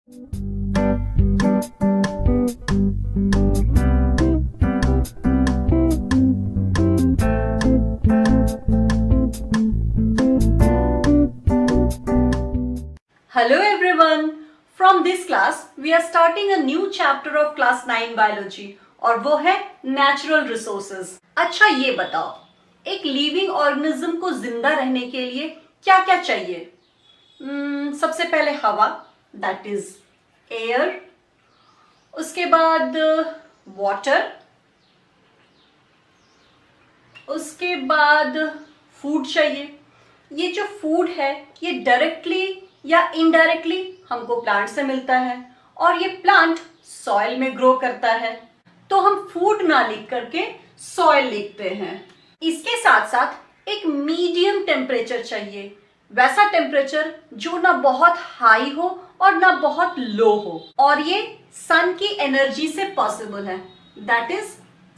Hello everyone. From this class we are starting a new chapter of class 9 biology और वो है natural resources. अच्छा ये बताओ, एक लिविंग ऑर्गेनिज्म को जिंदा रहने के लिए क्या क्या चाहिए? सबसे पहले हवा, दैट इज एयर। उसके बाद वाटर, उसके बाद फूड चाहिए। ये जो फूड है ये डायरेक्टली या इनडायरेक्टली हमको प्लांट से मिलता है और ये प्लांट सॉइल में ग्रो करता है, तो हम फूड ना लिख करके सॉइल लिखते हैं। इसके साथ साथ एक मीडियम टेम्परेचर चाहिए, वैसा टेम्परेचर जो ना बहुत हाई हो और ना बहुत लो हो, और ये सन की एनर्जी से पॉसिबल है। That is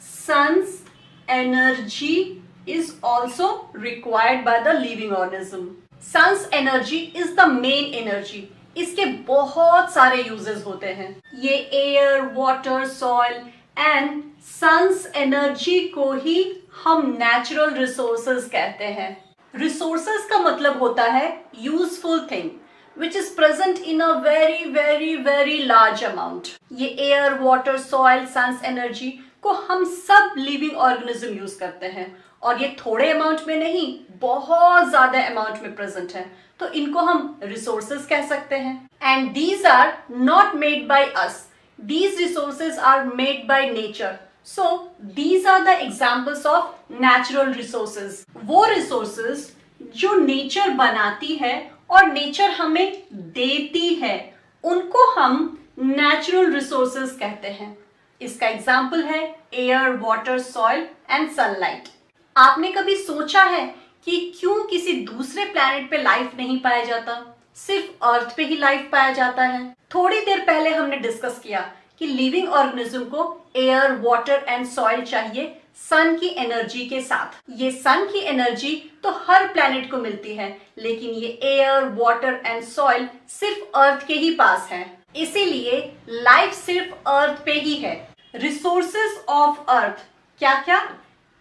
sun's energy is also required by the living organism. Sun's energy is the main energy. इसके बहुत सारे uses होते हैं। ये air, water, soil and sun's energy को ही हम natural resources कहते हैं। Resources का मतलब होता है useful thing which is present in a very very very large amount. ये air, water, soil, sun's energy को हम सब लिविंग ऑर्गेनिज्म यूज करते हैं, और ये थोड़े अमाउंट में नहीं, बहुत ज्यादा अमाउंट में प्रेजेंट है, तो इनको हम रिसोर्सेज कह सकते हैं। And these are not made by us, these resources are made by nature. So these are the examples of natural resources. वो रिसोर्सेज जो नेचर बनाती है और नेचर हमें देती है, उनको हम नेचुरल रिसोर्सेज कहते हैं। इसका एग्जाम्पल है air, water, soil and sunlight. आपने कभी सोचा है कि क्यों किसी दूसरे प्लैनेट पे लाइफ नहीं पाया जाता, सिर्फ अर्थ पे ही लाइफ पाया जाता है? थोड़ी देर पहले हमने डिस्कस किया कि लिविंग ऑर्गेनिज्म को एयर, वाटर एंड सॉइल चाहिए सन की एनर्जी के साथ। ये सन की एनर्जी तो हर प्लैनेट को मिलती है, लेकिन ये एयर, वाटर एंड सॉइल सिर्फ अर्थ के ही पास है, इसीलिए लाइफ सिर्फ अर्थ पे ही है। रिसोर्सेज ऑफ अर्थ क्या क्या?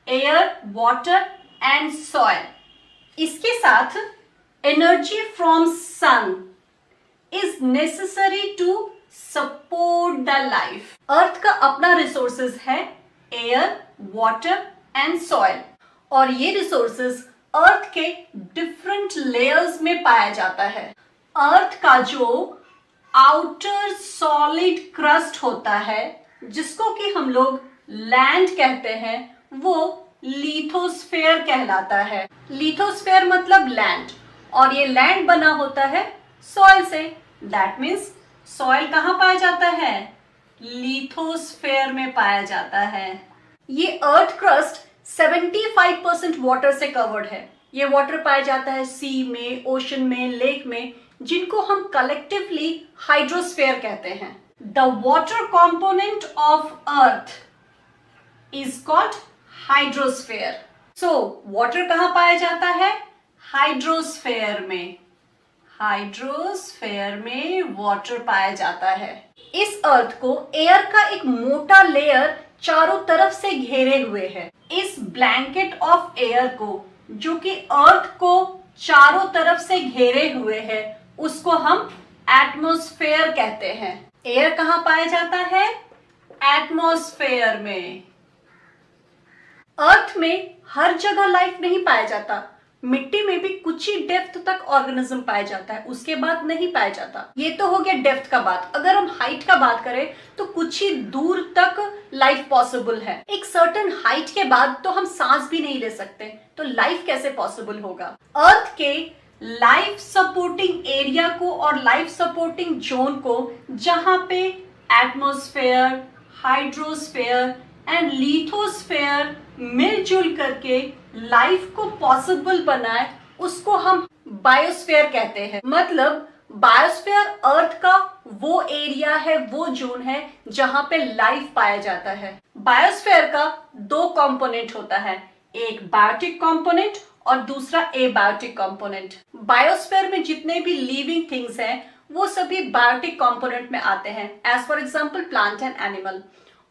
Air, water and soil. इसके साथ energy from sun is necessary to support the life. Earth का अपना रिसोर्सेज है एयर, वाटर एंड सॉइल, और ये रिसोर्सेज अर्थ के डिफरेंट लेयर्स में पाया जाता है। अर्थ का जो आउटर सॉलिड क्रस्ट होता है, जिसको कि हम लोग लैंड कहते हैं, वो लिथोस्फेयर कहलाता है। लिथोस्फेयर मतलब लैंड, और ये लैंड बना होता है सॉइल से। दैट मीन्स सॉइल कहाँ पाया जाता है? लिथोस्फेयर में पाया जाता है। ये अर्थ क्रस्ट 75% वाटर से कवर्ड है। ये वाटर पाया जाता है सी में, ओशन में, लेक में, जिनको हम कलेक्टिवली हाइड्रोस्फेयर कहते हैं। The water component of earth is called hydrosphere. So water कहाँ पाया जाता है? हाइड्रोस्फेयर में। हाइड्रोस्फेयर में वाटर पाया जाता है। इस अर्थ को एयर का एक मोटा लेयर चारों तरफ से घेरे हुए है। इस ब्लैंकेट ऑफ एयर को, जो कि अर्थ को चारों तरफ से घेरे हुए है, उसको हम एटमॉस्फेयर कहते हैं। एयर कहाँ पाया जाता है? एटमॉस्फेयर में। अर्थ में हर जगह लाइफ नहीं पाया जाता, मिट्टी में भी कुछ ही डेप्थ तक ऑर्गेनिज्म पाया जाता है, उसके बाद नहीं पाया जाता। ये तो हो गया डेप्थ का बात। अगर हम हाइट का बात करें तो कुछ ही दूर तक लाइफ पॉसिबल है। एक सर्टेन हाइट के बाद तो हम सांस भी नहीं ले सकते, तो लाइफ कैसे पॉसिबल होगा? अर्थ के लाइफ सपोर्टिंग एरिया को और लाइफ सपोर्टिंग जोन को, जहां पे एटमॉस्फेयर, हाइड्रोस्फेयर एंड लिथोस्फेयर मिलजुल करके लाइफ को पॉसिबल बनाए, उसको हम बायोस्फीयर कहते हैं। मतलब बायोस्फीयर अर्थ का वो एरिया है, वो जोन है जहां पे लाइफ पाया जाता है। बायोस्फीयर का दो कंपोनेंट होता है, एक बायोटिक कंपोनेंट और दूसरा एबायोटिक कंपोनेंट। बायोस्फीयर में जितने भी लिविंग थिंग्स हैं वो सभी बायोटिक कंपोनेंट में आते हैं, as for example plant and animal.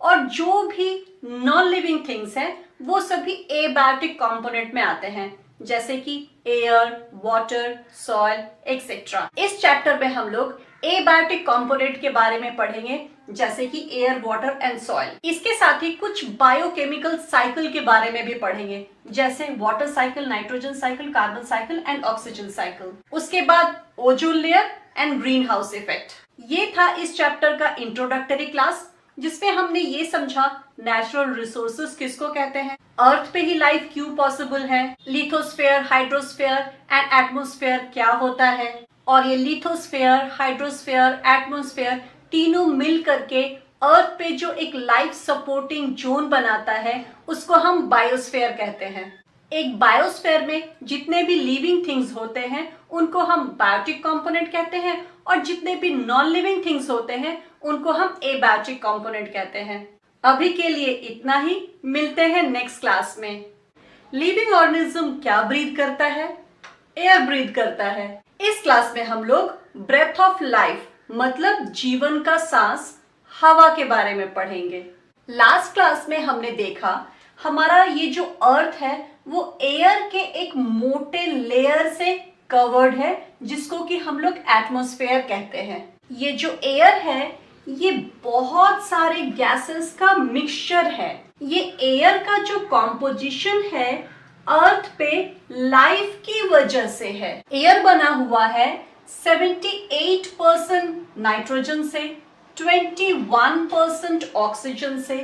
और जो भी नॉन लिविंग थिंग्स हैं वो सभी एबायोटिक कंपोनेंट में आते हैं, जैसे कि एयर, वाटर, सॉइल एक्सेट्रा। इस चैप्टर में हम लोग एबायोटिक कंपोनेंट के बारे में पढ़ेंगे, जैसे कि एयर, वाटर एंड सॉइल। इसके साथ ही कुछ बायोकेमिकल साइकिल के बारे में भी पढ़ेंगे, जैसे water cycle, nitrogen cycle, carbon cycle and oxygen cycle. उसके बाद ozone layer and green house effect. ये था इस चैप्टर का इंट्रोडक्टरी क्लास, जिसमें हमने ये समझा नेचुरल रिसोर्सेज किसको कहते हैं, अर्थ पे ही लाइफ क्यों पॉसिबल है, लिथोस्फेयर, हाइड्रोस्फेयर एंड एटमॉस्फेयर क्या होता है, और ये लिथोस्फेयर, हाइड्रोस्फेयर, एटमॉस्फेयर तीनों मिल करके अर्थ पे जो एक लाइफ सपोर्टिंग जोन बनाता है उसको हम बायोस्फेयर कहते हैं। एक बायोस्फेयर में जितने भी लिविंग थिंग्स होते हैं उनको हम बायोटिक कंपोनेंट कहते हैं, और जितने भी नॉन लिविंग थिंग्स होते हैं उनको हम एबायोटिक कंपोनेंट कहते हैं। अभी के लिए इतना ही, मिलते हैं नेक्स्ट क्लास में। लिविंग ऑर्गेनिज्म क्या ब्रीथ करता है? एयर ब्रीथ करता है। इस क्लास में हम लोग ब्रेथ ऑफ लाइफ मतलब जीवन का सांस, हवा के बारे में पढ़ेंगे। लास्ट क्लास में हमने देखा हमारा ये जो अर्थ है वो एयर के एक मोटे लेयर से कवर्ड है, जिसको कि हम लोग एटमॉस्फेयर कहते हैं। ये जो एयर है ये बहुत सारे गैसेस का मिक्सचर है। ये एयर का जो कॉम्पोजिशन है अर्थ पे लाइफ की वजह से है। एयर बना हुआ है 78% नाइट्रोजन से, 21% ऑक्सीजन से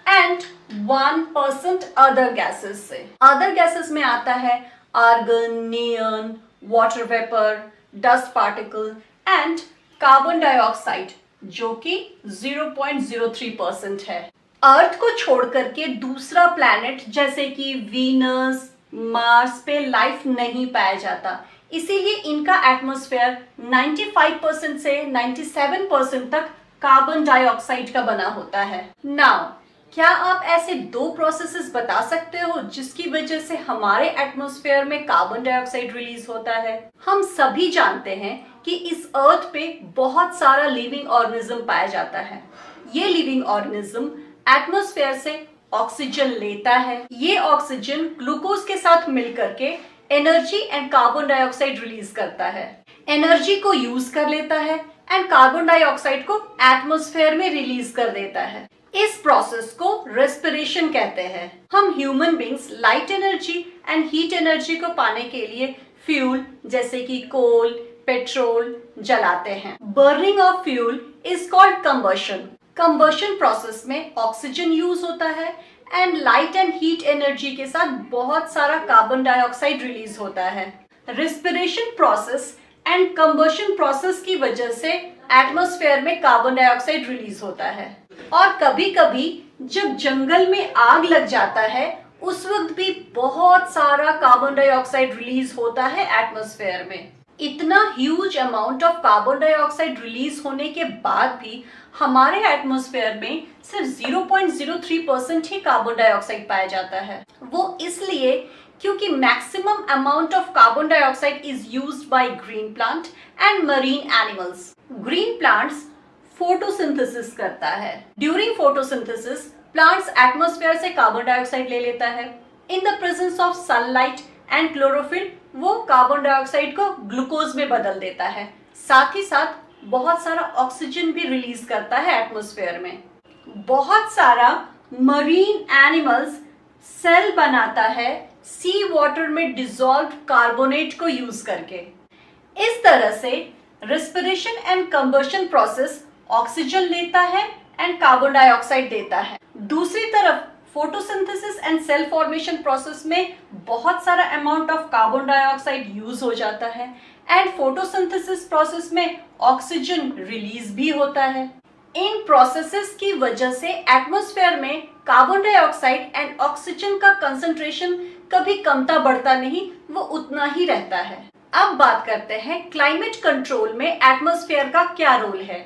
एंड 1% अदर गैसेस से। अदर गैसेस में आता है argon, neon, water vapour, dust particle and carbon dioxide, जो कि 0.03% है। अर्थ को छोड़ करके दूसरा प्लैनेट जैसे कि वीनस, मार्स पे लाइफ नहीं पाया जाता, इसीलिए इनका एटमॉस्फेयर 95% से 97% तक कार्बन डाइऑक्साइड का बना होता है। नाउ क्या आप ऐसे दो प्रोसेसेस बता सकते हो जिसकी वजह से हमारे एटमॉस्फेयर में कार्बन डाइऑक्साइड रिलीज होता है? हम सभी जानते हैं कि इस अर्थ पे बहुत सारा लिविंग ऑर्गेनिज्म पाया जाता है। ये लिविंग ऑर्गेनिज्म एटमॉस्फेयर से ऑक्सीजन लेता है। ये ऑक्सीजन ग्लूकोज के साथ मिलकर के energy and carbon dioxide release करता है। एनर्जी को यूज कर लेता है एंड कार्बन डाइऑक्साइड को एटमॉस्फेयर में रिलीज कर देता है। इस प्रोसेस को रेस्पिरेशन कहते हैं। हम human beings light energy and heat energy को पाने के लिए फ्यूल जैसे कि कोल, पेट्रोल जलाते हैं। Burning of fuel is called combustion. Combustion process में ऑक्सीजन यूज होता है and light and heat energy के साथ बहुत सारा कार्बन डाइऑक्साइड रिलीज होता है। Respiration process and combustion process की वजह से एटमॉस्फेयर में कार्बन डाइऑक्साइड रिलीज होता है। और कभी कभी जब जंगल में आग लग जाता है उस वक्त भी बहुत सारा कार्बन डाइऑक्साइड रिलीज होता है एटमॉस्फेयर में। इतना huge amount of carbon dioxide release होने के बाद भी हमारे एटमॉस्फेयर में सिर्फ 0.03% ही कार्बन डाइऑक्साइड पाया जाता है। वो इसलिए क्योंकि maximum amount of carbon dioxide is used by green plant and marine animals. Green plants photosynthesis करता है। ड्यूरिंग फोटोसिंथेसिस प्लांट्स एटमॉस्फेयर से कार्बन डाइऑक्साइड ले लेता है। इन the presence of sunlight and chlorophyll वो कार्बन डाइऑक्साइड को ग्लूकोज में बदल देता है। साथ ही साथ बहुत सारा ऑक्सीजन भी रिलीज करता है एटमॉस्फेयर में। बहुत सारा मरीन एनिमल्स सेल बनाता है सी वाटर में डिसॉल्व्ड कार्बोनेट को यूज करके। इस तरह से respiration and combustion process oxygen लेता है एंड कार्बन डाइऑक्साइड देता है। दूसरी तरफ photosynthesis and cell formation process में बहुत सारा amount of carbon dioxide use हो जाता है एंड फोटोसिंथेसिस प्रोसेस में ऑक्सीजन रिलीज भी होता है। इन प्रोसेसेस की वजह से एटमॉस्फेयर में कार्बन डाइऑक्साइड एंड ऑक्सीजन का कंसंट्रेशन कभी कमता बढ़ता नहीं, वो उतना ही रहता है। अब बात करते हैं क्लाइमेट कंट्रोल में एटमॉस्फेयर का क्या रोल है।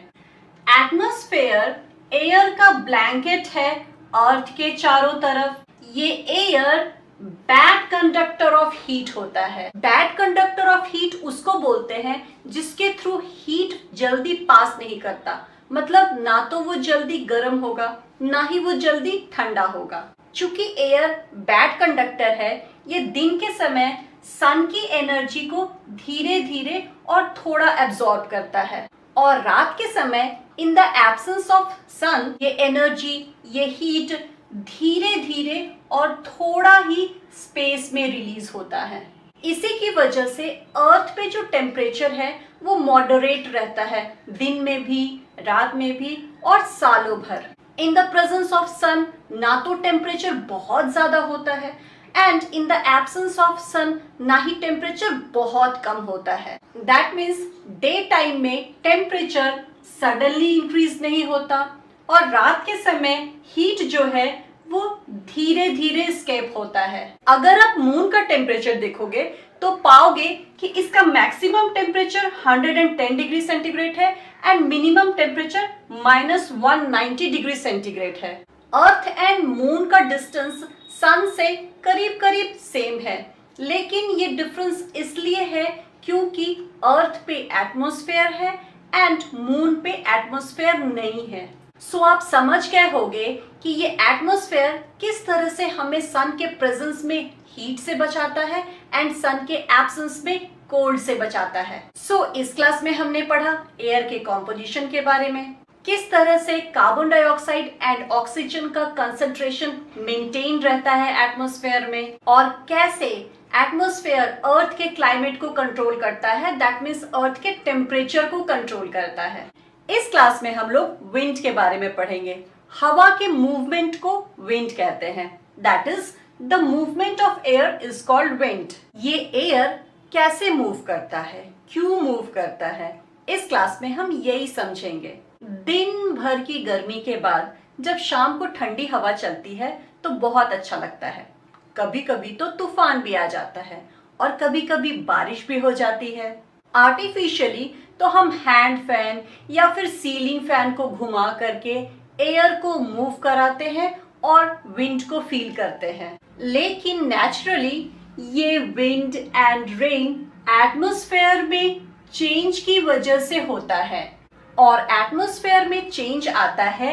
एटमॉस्फेयर एयर का ब्लैंकेट है अर्थ के चारों तरफ। ये air bad conductor of heat होता है। बैड कंडक्टर ऑफ हीट उसको बोलते हैं जिसके थ्रू हीट जल्दी पास नहीं करता, मतलब ना तो वो जल्दी गर्म होगा ना ही वो जल्दी ठंडा होगा। चूंकि एयर बैड कंडक्टर है, ये दिन के समय सन की एनर्जी को धीरे धीरे और थोड़ा एब्जॉर्ब करता है, और रात के समय इन द एब्सेंस ऑफ सन ये एनर्जी, ये हीट धीरे धीरे और थोड़ा ही स्पेस में रिलीज होता है। इसी की वजह से अर्थ पे जो टेम्परेचर है वो मॉडरेट रहता है, दिन में भी, रात में भी और सालों भर। In the presence of sun ना तो टेम्परेचर बहुत ज्यादा होता है, and in the absence of sun ना ही टेम्परेचर बहुत कम होता है। दैट मीन्स डे टाइम में टेम्परेचर सडनली इंक्रीज नहीं होता, और रात के समय हीट जो है वो धीरे धीरे स्केप होता है। अगर आप मून का टेम्परेचर देखोगे तो पाओगे कि इसका मैक्सिमम टेम्परेचर 110 डिग्री सेंटीग्रेड है and minimum temperature -190 degree centigrade है। अर्थ एंड मून का डिस्टेंस सन से करीब करीब सेम है, लेकिन ये डिफरेंस इसलिए है क्योंकि अर्थ पे एटमॉस्फेयर है एंड मून पे एटमॉस्फेयर नहीं है। सो आप समझ गए होंगे कि ये एटमॉस्फेयर किस तरह से हमें सन के प्रेजेंस में हीट से बचाता है एंड सन के एब्सेंस में कोल्ड से बचाता है। सो इस क्लास में हमने पढ़ा एयर के कॉम्पोजिशन के बारे में, किस तरह से कार्बन डाइऑक्साइड एंड ऑक्सीजन का कंसंट्रेशन मेंटेन रहता है एटमॉस्फेयर में, और कैसे एटमॉस्फेयर अर्थ के क्लाइमेट को कंट्रोल करता है, दैट मीन्स अर्थ के टेम्परेचर को कंट्रोल करता है। इस क्लास में हम लोग विंड के बारे में पढ़ेंगे। हवा के मूवमेंट को विंड कहते हैं, that is the movement of air is called wind. ये एयर कैसे मूव करता है, क्यों मूव करता है, इस क्लास में हम यही समझेंगे। दिन भर की गर्मी के बाद जब शाम को ठंडी हवा चलती है तो बहुत अच्छा लगता है। कभी कभी तो तूफान भी आ जाता है और कभी कभी बारिश भी हो जाती है। आर्टिफिशियली तो हम हैंड फैन या फिर सीलिंग फैन को घुमा करके एयर को मूव कराते हैं और विंड को फील करते हैं, लेकिन नेचुरली ये विंड एंड रेन एटमॉस्फेयर में चेंज की वजह से होता है, और एटमॉस्फेयर में चेंज आता है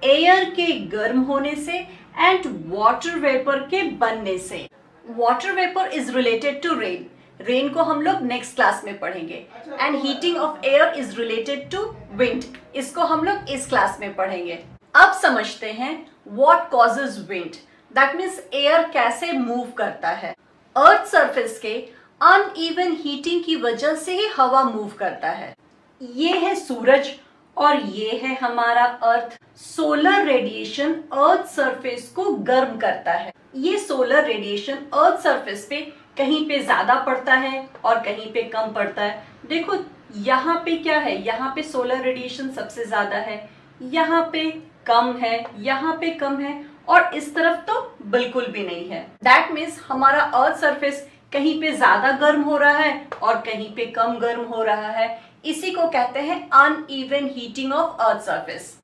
एयर के गर्म होने से एंड वाटर वेपर के बनने से। Water vapour is related to rain, rain को हम लोग नेक्स्ट क्लास में पढ़ेंगे, and heating of air is related to wind, इसको हम लोग इस क्लास में पढ़ेंगे। अब समझते हैं what causes wind, that means air कैसे मूव करता है। अर्थ सरफेस के अनइवन हीटिंग की वजह से ही हवा मूव करता है। ये है सूरज और ये है हमारा अर्थ। सोलर रेडिएशन अर्थ सरफेस को गर्म करता है। ये सोलर रेडिएशन अर्थ सरफेस पे कहीं पे ज्यादा पड़ता है और कहीं पे कम पड़ता है। देखो यहाँ पे क्या है, यहाँ पे सोलर रेडिएशन सबसे ज्यादा है, यहाँ पे कम है, यहाँ पे कम है, और इस तरफ तो बिल्कुल भी नहीं है। दैट मीन्स हमारा अर्थ सरफेस कहीं पे ज्यादा गर्म हो रहा है और कहीं पे कम गर्म हो रहा है। इसी को कहते हैं uneven heating of earth surface.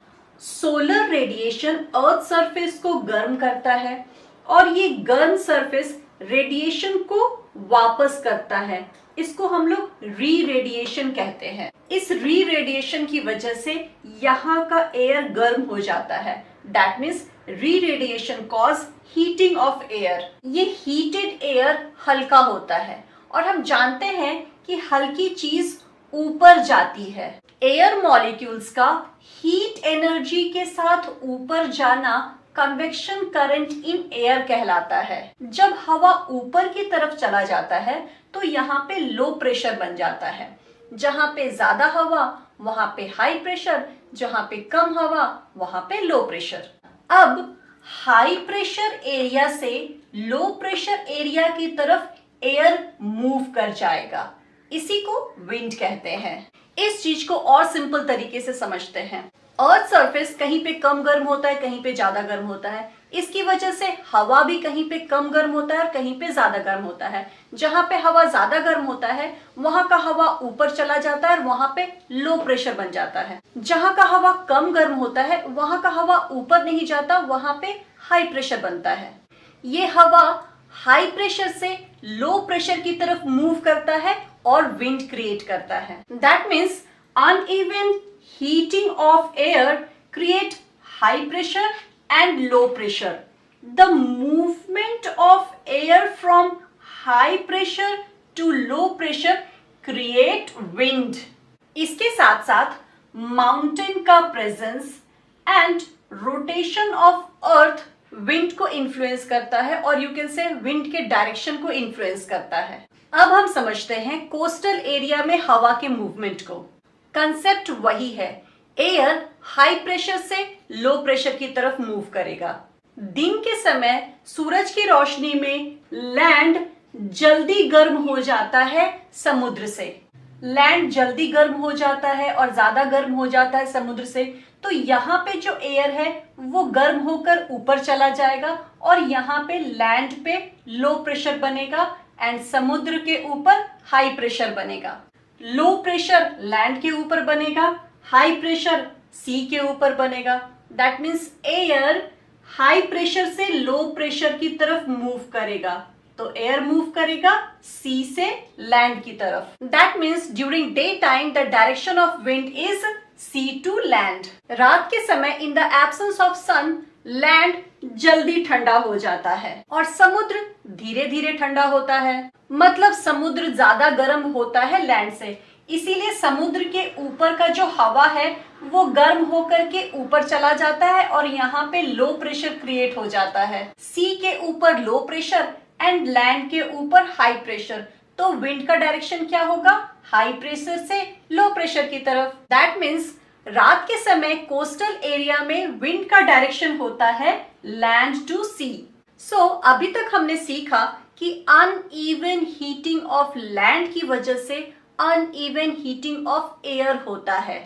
Solar radiation earth surface को गर्म करता है और ये गर्म सरफेस रेडिएशन को वापस करता है। इसको हम लोग री रेडिएशन कहते हैं। इस री रेडिएशन की वजह से यहाँ का एयर गर्म हो जाता है। दैट मीन्स री radiation cause heating of air. ये हीटेड एयर हल्का होता है और हम जानते हैं कि हल्की चीज ऊपर जाती है। एयर मॉलिक्यूल्स का हीट एनर्जी के साथ ऊपर जाना कन्वेक्शन करंट इन एयर कहलाता है। जब हवा ऊपर की तरफ चला जाता है तो यहाँ पे लो प्रेशर बन जाता है। जहाँ पे ज्यादा हवा वहां पे हाई प्रेशर, जहाँ पे कम हवा वहां पे लो प्रेशर। अब हाई प्रेशर एरिया से लो प्रेशर एरिया की तरफ एयर मूव कर जाएगा, इसी को विंड कहते हैं। इस चीज को और सिंपल तरीके से समझते हैं। अर्थ सरफेस कहीं पे कम गर्म होता है, कहीं पे ज्यादा गर्म होता है। इसकी वजह से हवा भी कहीं पे कम गर्म होता है और कहीं पे ज्यादा गर्म होता है। जहां पे हवा ज्यादा गर्म होता है वहां का हवा ऊपर चला जाता है और वहां पे लो प्रेशर बन जाता है। जहां का हवा कम गर्म होता है वहां का हवा ऊपर नहीं जाता, वहां पे हाई प्रेशर बनता है। ये हवा हाई प्रेशर से लो प्रेशर की तरफ मूव करता है और विंड क्रिएट करता है। That means uneven heating of air create high pressure and low pressure. The movement of air from high pressure to low pressure create wind. इसके साथ साथ माउंटेन का presence and rotation of earth wind को influence करता है और you can say wind के direction को इन्फ्लुएंस करता है। अब हम समझते हैं कोस्टल एरिया में हवा के मूवमेंट को। कंसेप्ट वही है, एयर हाई प्रेशर से लो प्रेशर की तरफ मूव करेगा। दिन के समय सूरज की रोशनी में लैंड जल्दी गर्म हो जाता है समुद्र से। लैंड जल्दी गर्म हो जाता है और ज्यादा गर्म हो जाता है समुद्र से, तो यहाँ पे जो एयर है वो गर्म होकर ऊपर चला जाएगा और यहाँ पे लैंड पे लो प्रेशर बनेगा एंड समुद्र के ऊपर हाई प्रेशर बनेगा। लो प्रेशर लैंड के ऊपर बनेगा, हाई प्रेशर सी के ऊपर बनेगा। That means air high pressure से लो प्रेशर की तरफ मूव करेगा, तो एयर मूव करेगा सी से लैंड की तरफ। That means during day time the direction of wind is sea to land. रात के समय in the absence of sun land जल्दी ठंडा हो जाता है और समुद्र धीरे धीरे ठंडा होता है। मतलब समुद्र ज्यादा गर्म होता है लैंड से, इसीलिए समुद्र के ऊपर का जो हवा है वो गर्म होकर के ऊपर चला जाता है और यहाँ पे लो प्रेशर क्रिएट हो जाता है। सी के ऊपर लो प्रेशर एंड लैंड के ऊपर हाई प्रेशर, तो विंड का डायरेक्शन क्या होगा? हाई प्रेशर से लो प्रेशर की तरफ। दैट मीन्स रात के समय कोस्टल एरिया में विंड का डायरेक्शन होता है लैंड टू सी। सो अभी तक हमने सीखा कि अनइवन हीटिंग ऑफ लैंड की वजह से अनइवन हीटिंग ऑफ एयर होता है।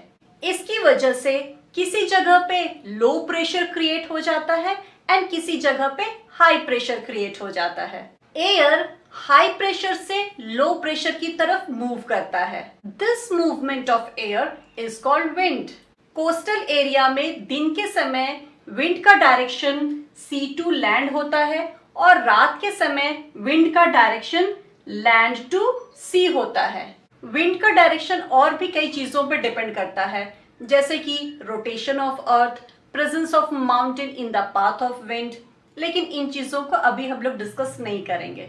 इसकी वजह से किसी जगह पे लो प्रेशर क्रिएट हो जाता है एंड किसी जगह पे हाई प्रेशर क्रिएट हो जाता है। एयर हाई प्रेशर से लो प्रेशर की तरफ मूव करता है। This movement of air is called wind. Coastal area में दिन के समय विंड का डायरेक्शन सी टू लैंड होता है और रात के समय विंड का डायरेक्शन लैंड टू सी होता है। विंड का डायरेक्शन और भी कई चीजों पर डिपेंड करता है, जैसे कि rotation of earth, presence of mountain in the path of wind, लेकिन इन चीजों को अभी हम लोग डिस्कस नहीं करेंगे।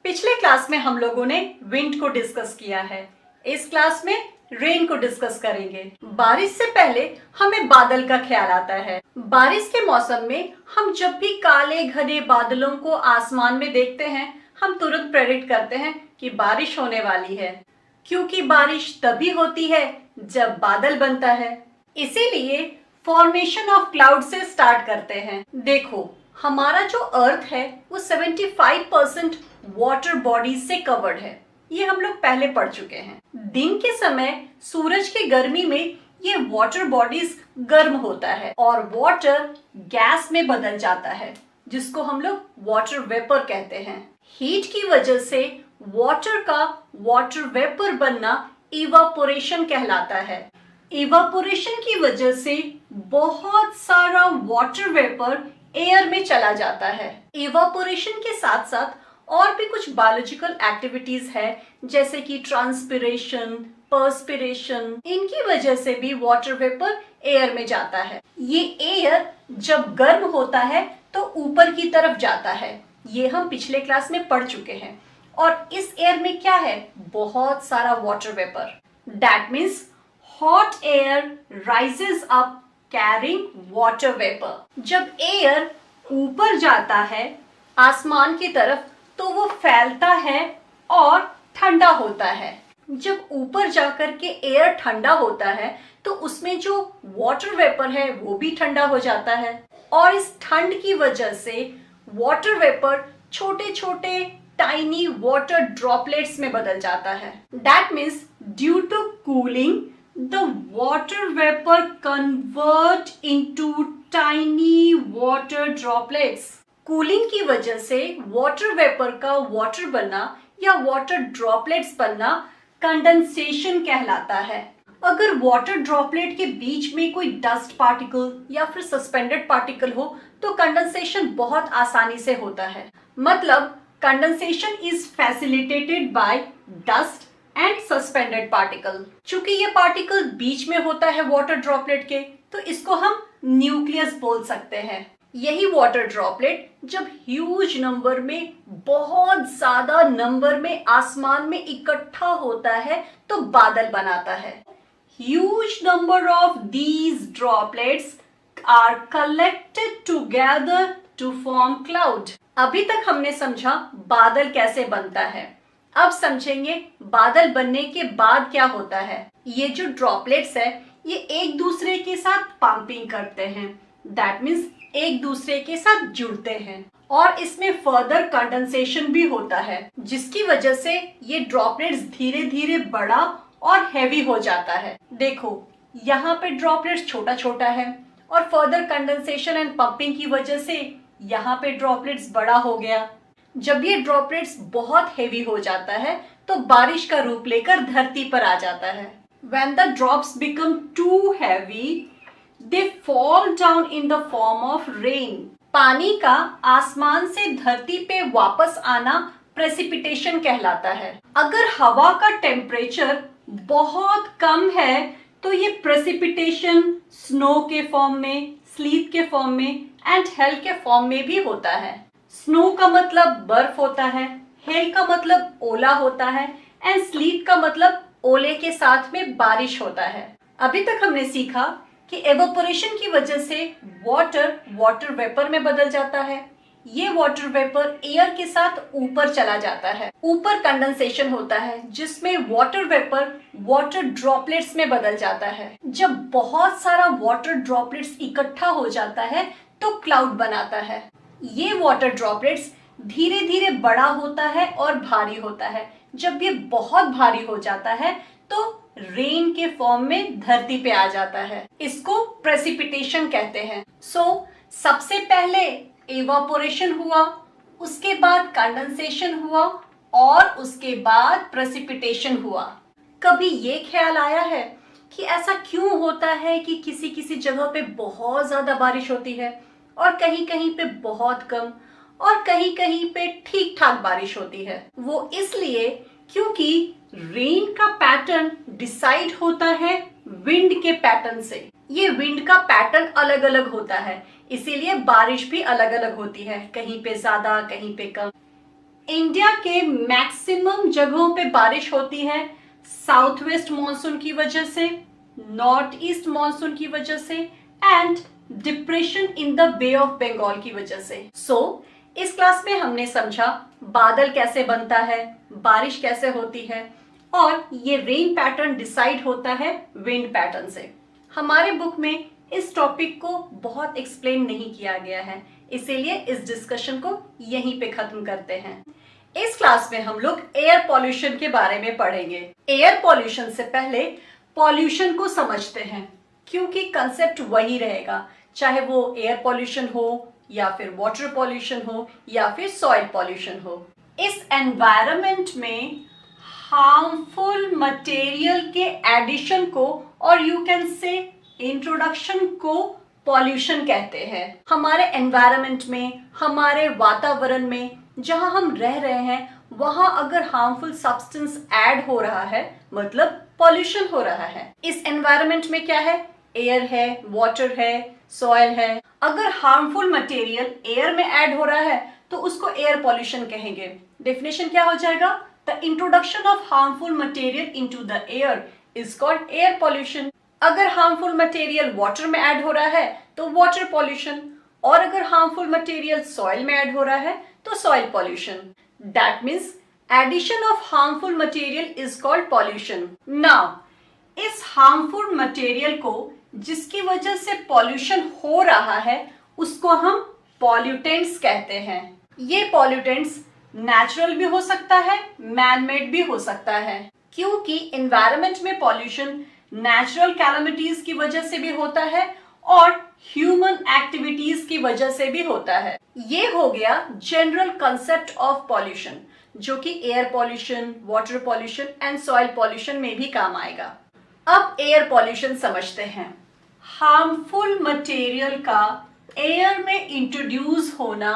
पिछले क्लास में हम लोगों ने विंड को डिस्कस किया है, इस क्लास में रेन को डिस्कस करेंगे। बारिश से पहले हमें बादल का ख्याल आता है। बारिश के मौसम में हम जब भी काले घने बादलों को आसमान में देखते हैं, हम तुरंत प्रेडिक्ट करते हैं कि बारिश होने वाली है, क्योंकि बारिश तभी होती है जब बादल बनता है। इसीलिए फॉर्मेशन ऑफ क्लाउड से स्टार्ट करते हैं। देखो, हमारा जो अर्थ है वो 75% वाटर बॉडीज से कवर्ड है, ये हम लोग पहले पढ़ चुके हैं। दिन के समय सूरज की गर्मी में ये वाटर बॉडीज गर्म होता है और वाटर गैस में बदल जाता है, जिसको हम लोग वाटर वेपर कहते हैं। हीट की वजह से वाटर का वाटर वेपर बनना इवापोरेशन कहलाता है। इवापोरेशन की वजह से बहुत सारा वाटर वेपर एयर में चला जाता है। इवापोरेशन के साथ साथ और भी कुछ बायोलॉजिकल एक्टिविटीज है, जैसे कि ट्रांसपिरेशन, पर्सपिरेशन। इनकी वजह से भी वाटर वेपर एयर में जाता है। ये एयर जब गर्म होता है तो ऊपर की तरफ जाता है, ये हम पिछले क्लास में पढ़ चुके हैं। और इस एयर में क्या है? बहुत सारा water vapour. That means hot air rises up carrying water vapour. जब एयर ऊपर जाता है आसमान की तरफ तो वो फैलता है और ठंडा होता है। जब ऊपर जाकर के एयर ठंडा होता है तो उसमें जो वाटर वेपर है वो भी ठंडा हो जाता है और इस ठंड की वजह से वाटर वेपर छोटे छोटे टाइनी वाटर ड्रॉपलेट्स में बदल जाता है। That means due to cooling the water vapour convert into tiny water droplets. Cooling की वजह से वाटर वेपर का वाटर बनना या वाटर ड्रॉपलेट्स बनना कंडेंसेशन कहलाता है। अगर वाटर ड्रॉपलेट के बीच में कोई डस्ट पार्टिकल या फिर सस्पेंडेड पार्टिकल हो तो कंडेंसेशन बहुत आसानी से होता है। मतलब condensation is facilitated bye dust and suspended particle. चूंकि ये पार्टिकल बीच में होता है वाटर ड्रॉपलेट के, तो इसको हम न्यूक्लियस बोल सकते हैं। यही वाटर ड्रॉपलेट जब ह्यूज नंबर में, बहुत ज्यादा नंबर में आसमान में इकट्ठा होता है तो बादल बनाता है। Huge number of these droplets are collected together to form cloud. अभी तक हमने समझा बादल कैसे बनता है, अब समझेंगे बादल बनने के बाद क्या होता है। ये जो ड्रॉपलेट्स है ये एक दूसरे के साथ पंपिंग करते हैं, दैट मीन्स एक दूसरे के साथ जुड़ते हैं, और इसमें फर्दर कंडेंसेशन भी होता है, जिसकी वजह से ये ड्रॉपलेट्स धीरे धीरे बड़ा और हैवी हो जाता है। देखो यहाँ पे ड्रॉपलेट्स छोटा छोटा है और फर्दर कंडेंसेशन एंड पंपिंग की वजह से यहाँ पे ड्रॉपलेट्स बड़ा हो गया। जब ये ड्रॉपलेट्स बहुत हेवी हो जाता है तो बारिश का रूप लेकर धरती पर आ जाता है। When the drops become too heavy, they fall down in the form of rain. पानी का आसमान से धरती पे वापस आना प्रेसिपिटेशन कहलाता है। अगर हवा का टेम्परेचर बहुत कम है तो ये प्रेसिपिटेशन स्नो के फॉर्म में, स्लीट के फॉर्म में एंड हेल के फॉर्म में भी होता है। स्नो का मतलब बर्फ होता है, हेल का मतलब ओला होता है एंड स्लीट का मतलब ओले के साथ में बारिश होता है। अभी तक हमने सीखा कि एवोपोरेशन की वजह से वाटर वेपर में बदल जाता है। ये वाटर वेपर एयर के साथ ऊपर चला जाता है। ऊपर कंडेंसेशन होता है जिसमें वाटर वेपर वाटर ड्रॉपलेट्स में बदल जाता है। जब बहुत सारा वाटर ड्रॉपलेट्स इकट्ठा हो जाता है तो क्लाउड बनाता है। ये वाटर ड्रॉपलेट्स धीरे धीरे बड़ा होता है और भारी होता है। जब ये बहुत भारी हो जाता है तो रेन के फॉर्म में धरती पे आ जाता है। इसको प्रेसिपिटेशन कहते हैं। सबसे पहले इवापोरेशन हुआ, उसके बाद कंडेंसेशन हुआ और उसके बाद प्रेसिपिटेशन हुआ। कभी ये ख्याल आया है कि ऐसा क्यों होता है कि किसी किसी जगह पे बहुत ज्यादा बारिश होती है और कहीं कहीं पे बहुत कम और कहीं कहीं पे ठीक ठाक बारिश होती है? वो इसलिए क्योंकि रेन का पैटर्न डिसाइड होता है विंड के पैटर्न से। ये विंड का पैटर्न अलग अलग होता है, इसीलिए बारिश भी अलग अलग होती है, कहीं पे ज्यादा कहीं पे कम। इंडिया के मैक्सिमम जगहों पे बारिश होती है साउथ वेस्ट मॉनसून की वजह से, नॉर्थ ईस्ट मॉनसून की वजह से and depression in the bay of Bengal की वजह से। इस क्लास में हमने समझा बादल कैसे बनता है, बारिश कैसे होती है और ये रेन पैटर्न डिसाइड होता है विंड पैटर्न से। हमारे बुक में इस टॉपिक को बहुत एक्सप्लेन नहीं किया गया है, इसीलिए इस डिस्कशन को यहीं पे खत्म करते हैं। इस क्लास में हम लोग एयर पॉल्यूशन के बारे में पढ़ेंगे। एयर पॉल्यूशन से पहले पॉल्यूशन को समझते हैं, क्योंकि कंसेप्ट वही रहेगा, चाहे वो एयर पॉल्यूशन हो या फिर वाटर पॉल्यूशन हो या फिर सॉइल पॉल्यूशन हो। इस एनवायरनमेंट में हार्मफुल मटेरियल के एडिशन को और यू कैन से इंट्रोडक्शन को पॉल्यूशन कहते हैं। हमारे एनवायरनमेंट में, हमारे वातावरण में जहां हम रह रहे हैं वहां अगर हार्मफुल सब्सटेंस ऐड हो रहा है मतलब पॉल्यूशन हो रहा है। इस एनवायरनमेंट में क्या है? एयर है, वाटर है, सॉइल है। अगर हार्मफुल मटेरियल एयर में ऐड हो रहा है तो उसको एयर पॉल्यूशन कहेंगे। डेफिनेशन क्या हो जाएगा? The introduction of harmful material into the air is called air pollution. अगर हार्मफुल मटेरियल वाटर में ऐड हो रहा है तो वाटर पॉल्यूशन, और अगर हार्मफुल मटेरियल सॉइल में ऐड हो रहा है तो soil pollution. That means addition of harmful material is called pollution. Now इस हार्मफुल मटेरियल को जिसकी वजह से पॉल्यूशन हो रहा है उसको हम पॉल्यूटेंट्स कहते हैं। ये पॉल्यूटेंट्स नेचुरल भी हो सकता है, मैन मेड भी हो सकता है, क्योंकि एनवायरनमेंट में पॉल्यूशन नेचुरल कैलामिटीज की वजह से भी होता है और ह्यूमन एक्टिविटीज की वजह से भी होता है। ये हो गया जनरल कंसेप्ट ऑफ पॉल्यूशन, जो कि air pollution, water pollution and soil pollution में भी काम आएगा। अब एयर पॉल्यूशन समझते हैं। हार्मफुल मटेरियल का एयर में इंट्रोड्यूस होना,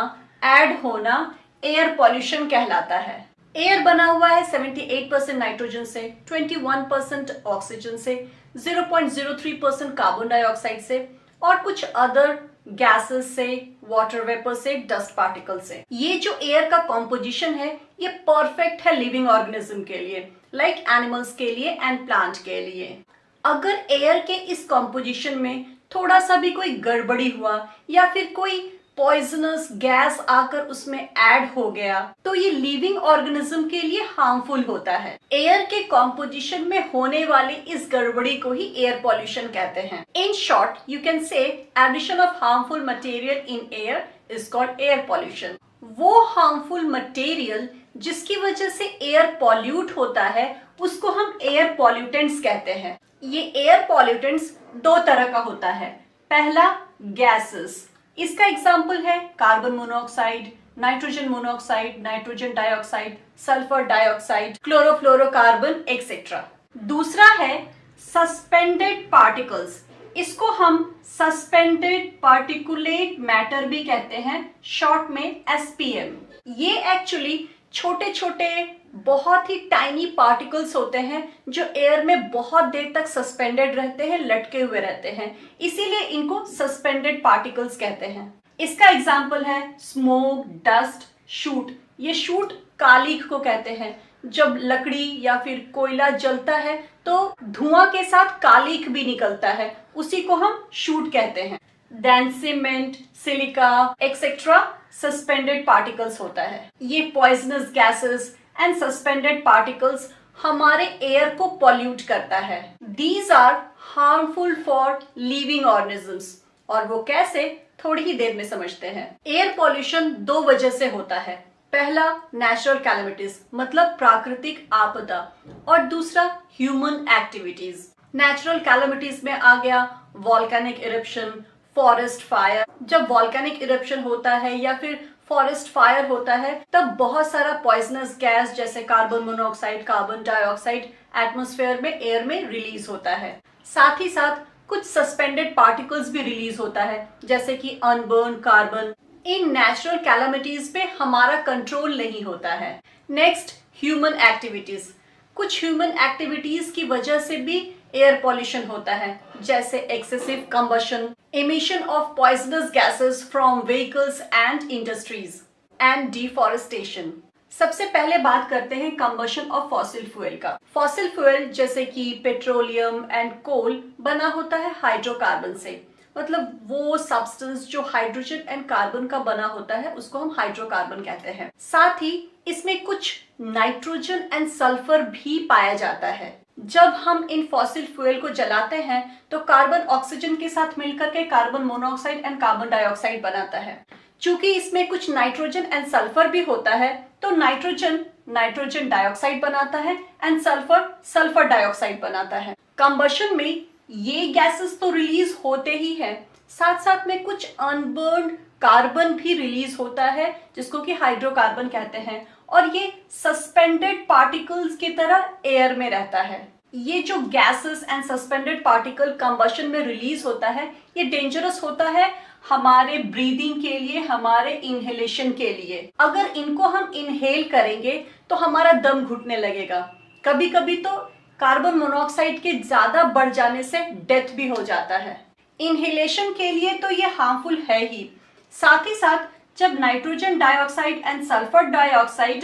ऐड होना, एयर पॉल्यूशन कहलाता है। एयर बना हुआ है 78% नाइट्रोजन से, 21% ऑक्सीजन से, 0.03% कार्बन डाइऑक्साइड से और कुछ अदर गैसेस से, वाटर वेपर से, डस्ट पार्टिकल से। ये जो एयर का कॉम्पोजिशन है ये परफेक्ट है लिविंग ऑर्गेनिज्म के लिए, लाइक एनिमल्स के लिए एंड प्लांट के लिए। अगर एयर के इस कॉम्पोजिशन में थोड़ा सा भी कोई गड़बड़ी हुआ या फिर कोई पॉइजनस गैस आकर उसमें ऐड हो गया तो ये लिविंग ऑर्गेनिज्म के लिए हार्मफुल होता है। एयर के कॉम्पोजिशन में होने वाली इस गड़बड़ी को ही एयर पॉल्यूशन कहते हैं। In short you can say addition of harmful material in air is called air pollution. वो हार्मफुल मटेरियल जिसकी वजह से एयर पॉल्यूट होता है उसको हम एयर पॉल्यूटेंट्स कहते हैं। ये एयर पॉल्यूटेंट्स दो तरह का होता है। पहला गैसेस, इसका एग्जाम्पल है carbon monoxide, nitrogen monoxide, nitrogen dioxide, sulphur dioxide, chlorofluorocarbon etcetera. दूसरा है सस्पेंडेड पार्टिकल्स, इसको हम सस्पेंडेड पार्टिकुलेट मैटर भी कहते हैं, शॉर्ट में एसपीएम। ये एक्चुअली छोटे छोटे बहुत ही टाइनी पार्टिकल्स होते हैं जो एयर में बहुत देर तक सस्पेंडेड रहते हैं, लटके हुए रहते हैं, इसीलिए इनको सस्पेंडेड पार्टिकल्स कहते हैं। इसका एग्जाम्पल है स्मोक, डस्ट, शूट। ये शूट कालिख को कहते हैं। जब लकड़ी या फिर कोयला जलता है तो धुआं के साथ कालिख भी निकलता है, उसी को हम शूट कहते हैं। Then cement, silica etcetera suspended particles होता है। ये poisonous gases and suspended particles हमारे एयर को पॉल्यूट करता है। These are harmful for living organisms. और वो कैसे, थोड़ी ही देर में समझते हैं। एयर पॉल्यूशन दो वजह से होता है। पहला नेचुरल कैलेमिटीज मतलब प्राकृतिक आपदा, और दूसरा ह्यूमन एक्टिविटीज। नेचुरल कैलेमिटीज में आ गया वॉल्केनिक इरप्शन, फॉरेस्ट फायर। जब वॉल्केनिक इरप्शन होता है या फिर फॉरेस्ट फायर होता है तब बहुत सारा पॉइजनस गैस जैसे carbon monoxide, carbon dioxide atmosphere में, एयर में रिलीज होता है। साथ ही साथ कुछ सस्पेंडेड पार्टिकल्स भी रिलीज होता है जैसे कि unburn carbon. In natural calamities पे हमारा कंट्रोल नहीं होता है। Next, human activities. कुछ ह्यूमन एक्टिविटीज की वजह से भी एयर पॉल्यूशन होता है, जैसे excessive combustion, emission of poisonous gases from vehicles and industries and deforestation। सबसे पहले बात करते हैं कंबशन ऑफ फॉसिल फ्यूल का। फॉसिल फ्यूल जैसे कि पेट्रोलियम एंड कोल बना होता है हाइड्रोकार्बन से, मतलब वो सब्सटेंस जो हाइड्रोजन एंड कार्बन का बना होता है उसको हम हाइड्रोकार्बन कहते हैं। साथ ही इसमें कुछ नाइट्रोजन एंड सल्फर भी पाया जाता है। जब हम इन फॉसिल फ्यूल को जलाते हैं तो कार्बन ऑक्सीजन के साथ मिलकर के carbon monoxide and carbon dioxide बनाता है। चूंकि इसमें कुछ नाइट्रोजन एंड सल्फर भी होता है तो नाइट्रोजन नाइट्रोजन डाइऑक्साइड बनाता है एंड सल्फर सल्फर डाइऑक्साइड बनाता है। कंबशन में ये गैसेस तो रिलीज होते ही हैं, साथ साथ में कुछ अनबर्न्ड कार्बन भी रिलीज होता है जिसको कि हाइड्रोकार्बन कहते हैं, और ये सस्पेंडेड पार्टिकल्स की तरह एयर में रहता है। ये जो gases and suspended particle combustion में रिलीज होता है ये डेंजरस होता है हमारे ब्रीदिंग के लिए, हमारे इनहेलेशन के लिए। अगर इनको हम इनहेल करेंगे तो हमारा दम घुटने लगेगा। कभी कभी तो कार्बन मोनोऑक्साइड के ज्यादा बढ़ जाने से डेथ भी हो जाता है। इनहेलेशन के लिए तो ये हार्मफुल है ही, साथ ही साथ जब nitrogen dioxide and sulphur dioxide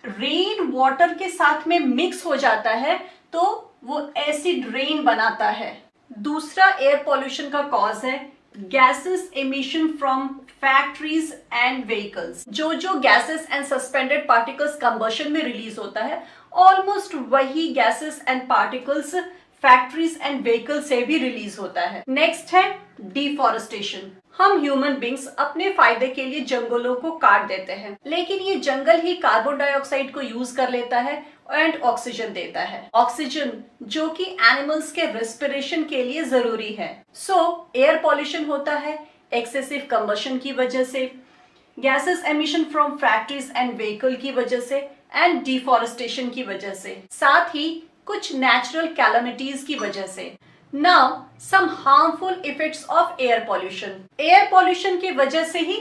rain water के साथ में मिक्स हो जाता है तो वो एसिड रेन बनाता है। दूसरा एयर पॉल्यूशन का कॉज है gases emission from factories and vehicles. जो gases and suspended particles combustion में रिलीज होता है ऑलमोस्ट वही gases and particles factories and vehicle से भी रिलीज होता है। नेक्स्ट है डिफॉरेस्टेशन। हम ह्यूमन बींग्स अपने फायदे के लिए जंगलों को काट देते हैं, लेकिन ये जंगल ही कार्बन डाइऑक्साइड को यूज कर लेता है एंड ऑक्सीजन देता है, ऑक्सीजन जो कि एनिमल्स के रेस्पिरेशन के लिए जरूरी है। सो एयर पॉल्यूशन होता है एक्सेसिव कंबशन की वजह से, gases emission from factories and vehicle की वजह से एंड डिफॉरेस्टेशन की वजह से, साथ ही कुछ नेचुरल कैलामिटीज की वजह से। Now some harmful effects of air pollution. Air pollution की वजह से ही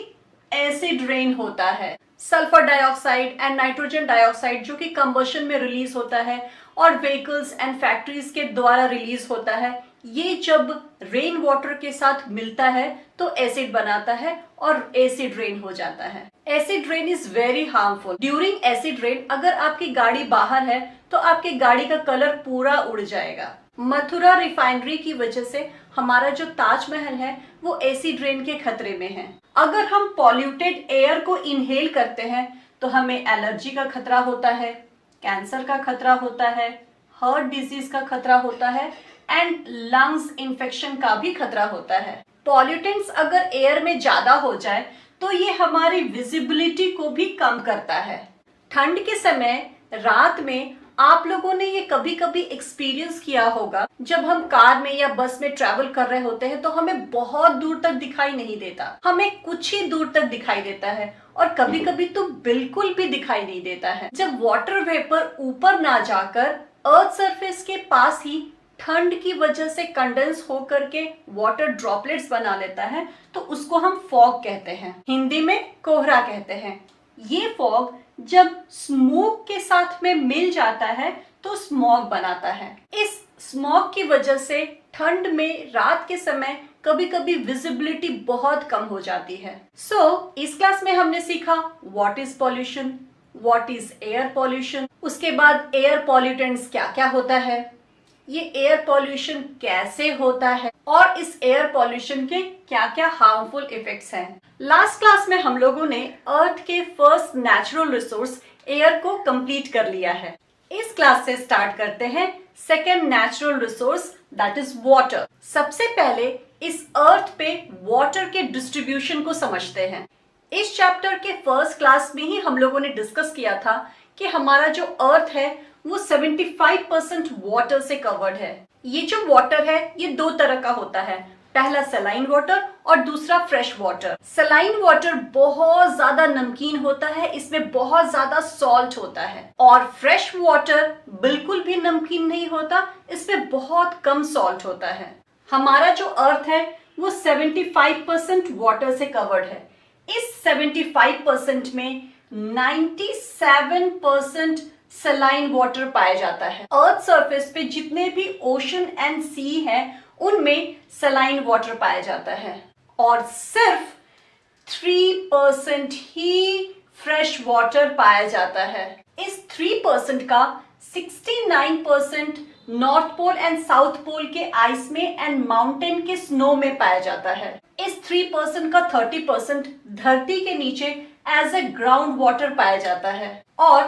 एसिड रेन होता है। Sulphur dioxide and nitrogen dioxide जो कि कंबशन में रिलीज होता है और व्हीकल्स एंड फैक्ट्रीज के द्वारा रिलीज होता है, ये जब रेन वाटर के साथ मिलता है तो एसिड बनाता है और एसिड रेन हो जाता है। Acid rain is very harmful. During acid rain अगर आपकी गाड़ी बाहर है तो आपकी गाड़ी का कलर पूरा उड़ जाएगा। मथुरा रिफाइनरी की वजह से हमारा जो ताजमहल है वो एसिड रेन के खतरे में है। अगर हम पॉल्यूटेड एयर को इनहेल करते हैं तो हमें एलर्जी का खतरा होता है, कैंसर का खतरा होता है, हार्ट डिजीज का खतरा होता है एंड लंग्स इन्फेक्शन का भी खतरा होता है। पॉल्यूटेंट्स अगर एयर में ज्यादा हो जाए तो ये हमारी विजिबिलिटी को भी कम करता है। ठंड के समय रात में आप लोगों ने ये कभी कभी एक्सपीरियंस किया होगा, जब हम कार में या बस में ट्रैवल कर रहे होते हैं तो हमें बहुत दूर तक दिखाई नहीं देता, हमें कुछ ही दूर तक दिखाई देता है और कभी कभी तो बिल्कुल भी दिखाई नहीं देता है। जब वाटर वेपर ऊपर ना जाकर अर्थ सरफेस के पास ही ठंड की वजह से कंडेंस होकर के वाटर ड्रॉपलेट्स बना लेता है तो उसको हम फॉग कहते हैं, हिंदी में कोहरा कहते हैं। ये फॉग जब स्मोक के साथ में मिल जाता है तो स्मॉग बनाता है। इस स्मॉग की वजह से ठंड में रात के समय कभी कभी विजिबिलिटी बहुत कम हो जाती है। इस क्लास में हमने सीखा what is pollution, what is air pollution, उसके बाद एयर पॉल्यूटेंट्स क्या क्या होता है, ये एयर पॉल्यूशन कैसे होता है और इस एयर पॉल्यूशन के क्या क्या हार्मफुल इफेक्ट्स हैं। लास्ट क्लास में हम लोगों ने अर्थ के फर्स्ट नेचुरल रिसोर्स एयर को कंप्लीट कर लिया है। इस क्लास से स्टार्ट करते हैं second natural resource that is water. सबसे पहले इस अर्थ पे वाटर के डिस्ट्रीब्यूशन को समझते हैं। इस चैप्टर के फर्स्ट क्लास में ही हम लोगों ने डिस्कस किया था कि हमारा जो अर्थ है वो 75% वाटर से कवर्ड है। ये जो वाटर है ये दो तरह का होता है, पहला सलाइन वाटर और दूसरा फ्रेश वाटर। सलाइन वाटर बहुत ज्यादा नमकीन होता है, इसमें बहुत ज्यादा सॉल्ट होता है, और फ्रेश वाटर बिल्कुल भी नमकीन नहीं होता, इसमें बहुत कम सॉल्ट होता है। हमारा जो अर्थ है वो 75% वाटर से कवर्ड है। इस 75% में 97% सलाइन वाटर पाया जाता है। अर्थ सरफेस पे जितने भी ओशन एंड सी हैं उनमें सलाइन वाटर पाया जाता है और सिर्फ 3% ही फ्रेश वाटर पाया जाता है। इस 3% का 69% north pole and south pole के आइस में एंड माउंटेन के स्नो में पाया जाता है। इस 3% का 30% धरती के नीचे एज ए ग्राउंड वाटर पाया जाता है और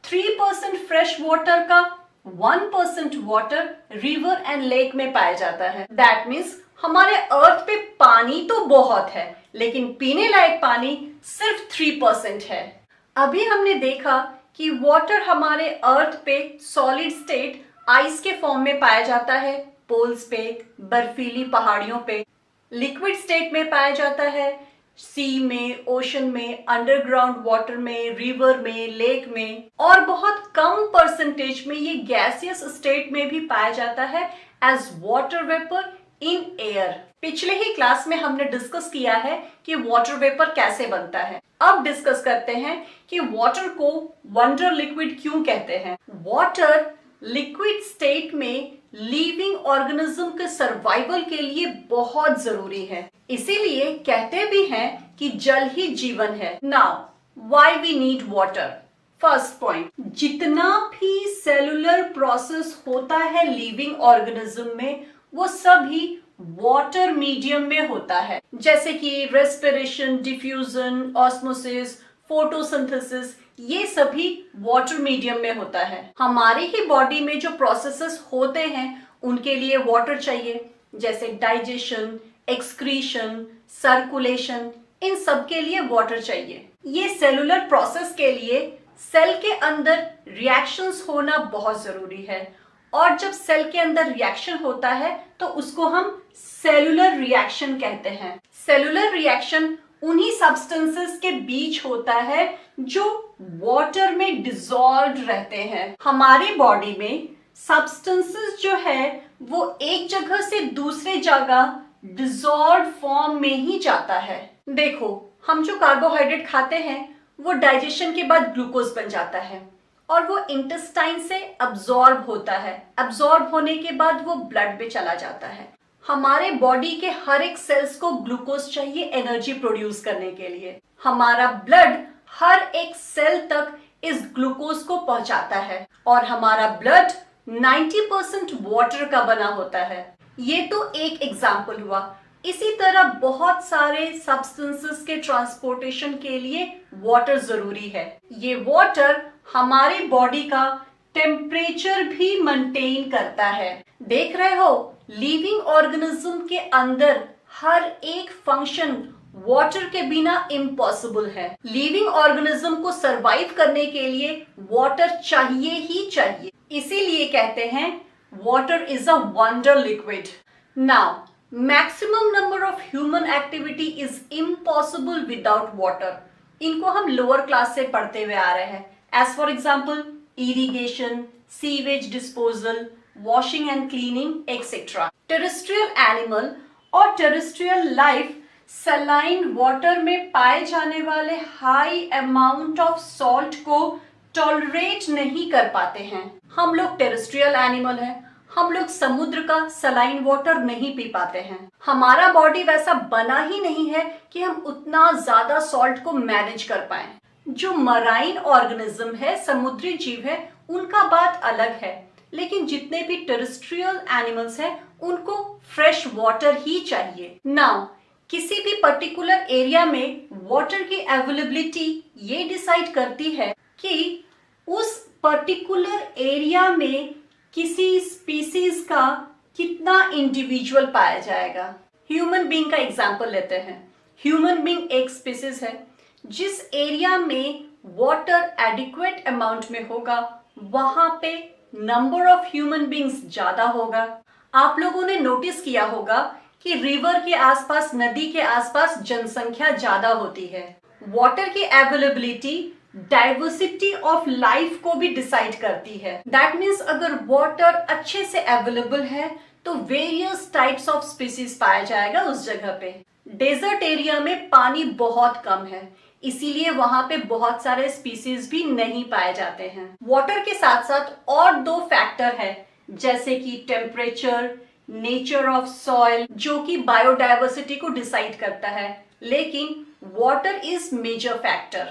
3% फ्रेश वाटर का 1% वाटर रिवर एंड लेक में पाया जाता है। दैट मीन्स हमारे अर्थ पे पानी तो बहुत है लेकिन पीने लायक पानी सिर्फ 3% है। अभी हमने देखा कि वाटर हमारे अर्थ पे सॉलिड स्टेट आइस के फॉर्म में पाया जाता है, पोल्स पे, बर्फीली पहाड़ियों पे। लिक्विड स्टेट में पाया जाता है सी में, ओशन में, अंडरग्राउंड वाटर में, रिवर में, लेक में, और बहुत कम परसेंटेज में ये गैसियस स्टेट में भी पाया जाता है as water vapour in air. पिछले ही क्लास में हमने डिस्कस किया है कि वाटर वेपर कैसे बनता है। अब डिस्कस करते हैं कि वाटर को वंडर लिक्विड क्यों कहते हैं। वाटर लिक्विड स्टेट में लिविंग ऑर्गेनिज्म के सर्वाइवल के लिए बहुत जरूरी है, इसीलिए कहते भी हैं कि जल ही जीवन है। Now why we need water. First point, जितना भी सेलुलर प्रोसेस होता है लिविंग ऑर्गेनिज्म में वो सभी वाटर मीडियम में होता है, जैसे कि रेस्पिरेशन, डिफ्यूजन, ऑस्मोसिस, फोटोसिंथेसिस, ये सभी वाटर मीडियम में होता है। हमारी ही बॉडी में जो प्रोसेसेस होते हैं उनके लिए वाटर चाहिए, जैसे डाइजेशन, एक्सक्रीशन, सर्कुलेशन, इन सब के लिए वाटर चाहिए। ये सेलुलर प्रोसेस के लिए सेल के अंदर रिएक्शंस होना बहुत जरूरी है, और जब सेल के अंदर रिएक्शन होता है तो उसको हम सेलुलर रिएक्शन कहते हैं। सेलुलर रिएक्शन उन्हीं सब्सटेंसेस के बीच होता है जो वाटर में डिसॉल्व रहते हैं। हमारी बॉडी में सब्सटेंसेस जो है वो एक जगह से दूसरे जगह डिसॉल्व फॉर्म में ही जाता है। देखो, हम जो कार्बोहाइड्रेट खाते हैं वो डाइजेशन के बाद ग्लूकोज बन जाता है और वो इंटेस्टाइन से अब्सॉर्ब होता है। अब्सॉर्ब होने के बाद वो ब्लड में चला जाता है। हमारे बॉडी के हर एक सेल्स को ग्लूकोज चाहिए एनर्जी प्रोड्यूस करने के लिए। हमारा ब्लड हर एक सेल तक इस ग्लूकोज को पहुंचाता है और हमारा ब्लड 90% वाटर का बना होता है। ये तो एक एग्जाम्पल हुआ। इसी तरह बहुत सारे सब्सटेंसेस के ट्रांसपोर्टेशन के लिए वाटर जरूरी है। ये वाटर हमारे बॉडी का टेम्परेचर भी मेंटेन करता है। देख रहे हो, लिविंग ऑर्गेनिज्म के अंदर हर एक फंक्शन वाटर के बिना इम्पॉसिबल है। लिविंग ऑर्गेनिज्म को सरवाइव करने के लिए वाटर चाहिए ही चाहिए। इसीलिए कहते हैं water is a wonder liquid. Now, maximum number of human activity is impossible without water. इनको हम लोअर क्लास से पढ़ते हुए आ रहे हैं। As for example, irrigation, sewage disposal, washing and cleaning etcetera. Terrestrial animal और टेरेस्ट्रियल लाइफ सलाइन वाटर में पाए जाने वाले हाई अमाउंट ऑफ सॉल्ट को टॉलरेट नहीं कर पाते हैं। हम लोग टेरेस्ट्रियल एनिमल हैं, हम लोग समुद्र का सलाइन वाटर नहीं पी पाते हैं। हमारा बॉडी वैसा बना ही नहीं है कि हम उतना ज्यादा सॉल्ट को मैनेज कर पाए। जो मराइन ऑर्गेनिज्म है, समुद्री जीव है, उनका बात अलग है। लेकिन जितने भी टेरेस्ट्रियल एनिमल्स हैं उनको फ्रेश वाटर ही चाहिए। नाउ, किसी भी पर्टिकुलर एरिया में वाटर की अवेलेबिलिटी ये डिसाइड करती है कि उस पर्टिकुलर एरिया में किसी स्पीसीज का कितना इंडिविजुअल पाया जाएगा। ह्यूमन बीइंग का एग्जांपल लेते हैं। ह्यूमन बीइंग एक स्पीसीज है। जिस एरिया में वाटर एडिक्वेट अमाउंट में होगा वहां पे नंबर ऑफ ह्यूमन बीइंग्स ज्यादा होगा। आप लोगों ने नोटिस किया होगा कि रिवर के आसपास, नदी के आसपास जनसंख्या ज्यादा होती है। वाटर की अवेलेबिलिटी डाइवर्सिटी ऑफ लाइफ को भी डिसाइड करती है। दैट मीन्स अगर वाटर अच्छे से अवेलेबल है तो वेरियस टाइप्स ऑफ स्पीसीज पाया जाएगा उस जगह पे। डेजर्ट एरिया में पानी बहुत कम है, इसीलिए वहां पे बहुत सारे स्पीसीज भी नहीं पाए जाते हैं। वाटर के साथ साथ और दो फैक्टर है, जैसे कि टेम्परेचर, नेचर ऑफ सॉइल, जो कि बायोडाइवर्सिटी को डिसाइड करता है। लेकिन वाटर इज मेजर फैक्टर।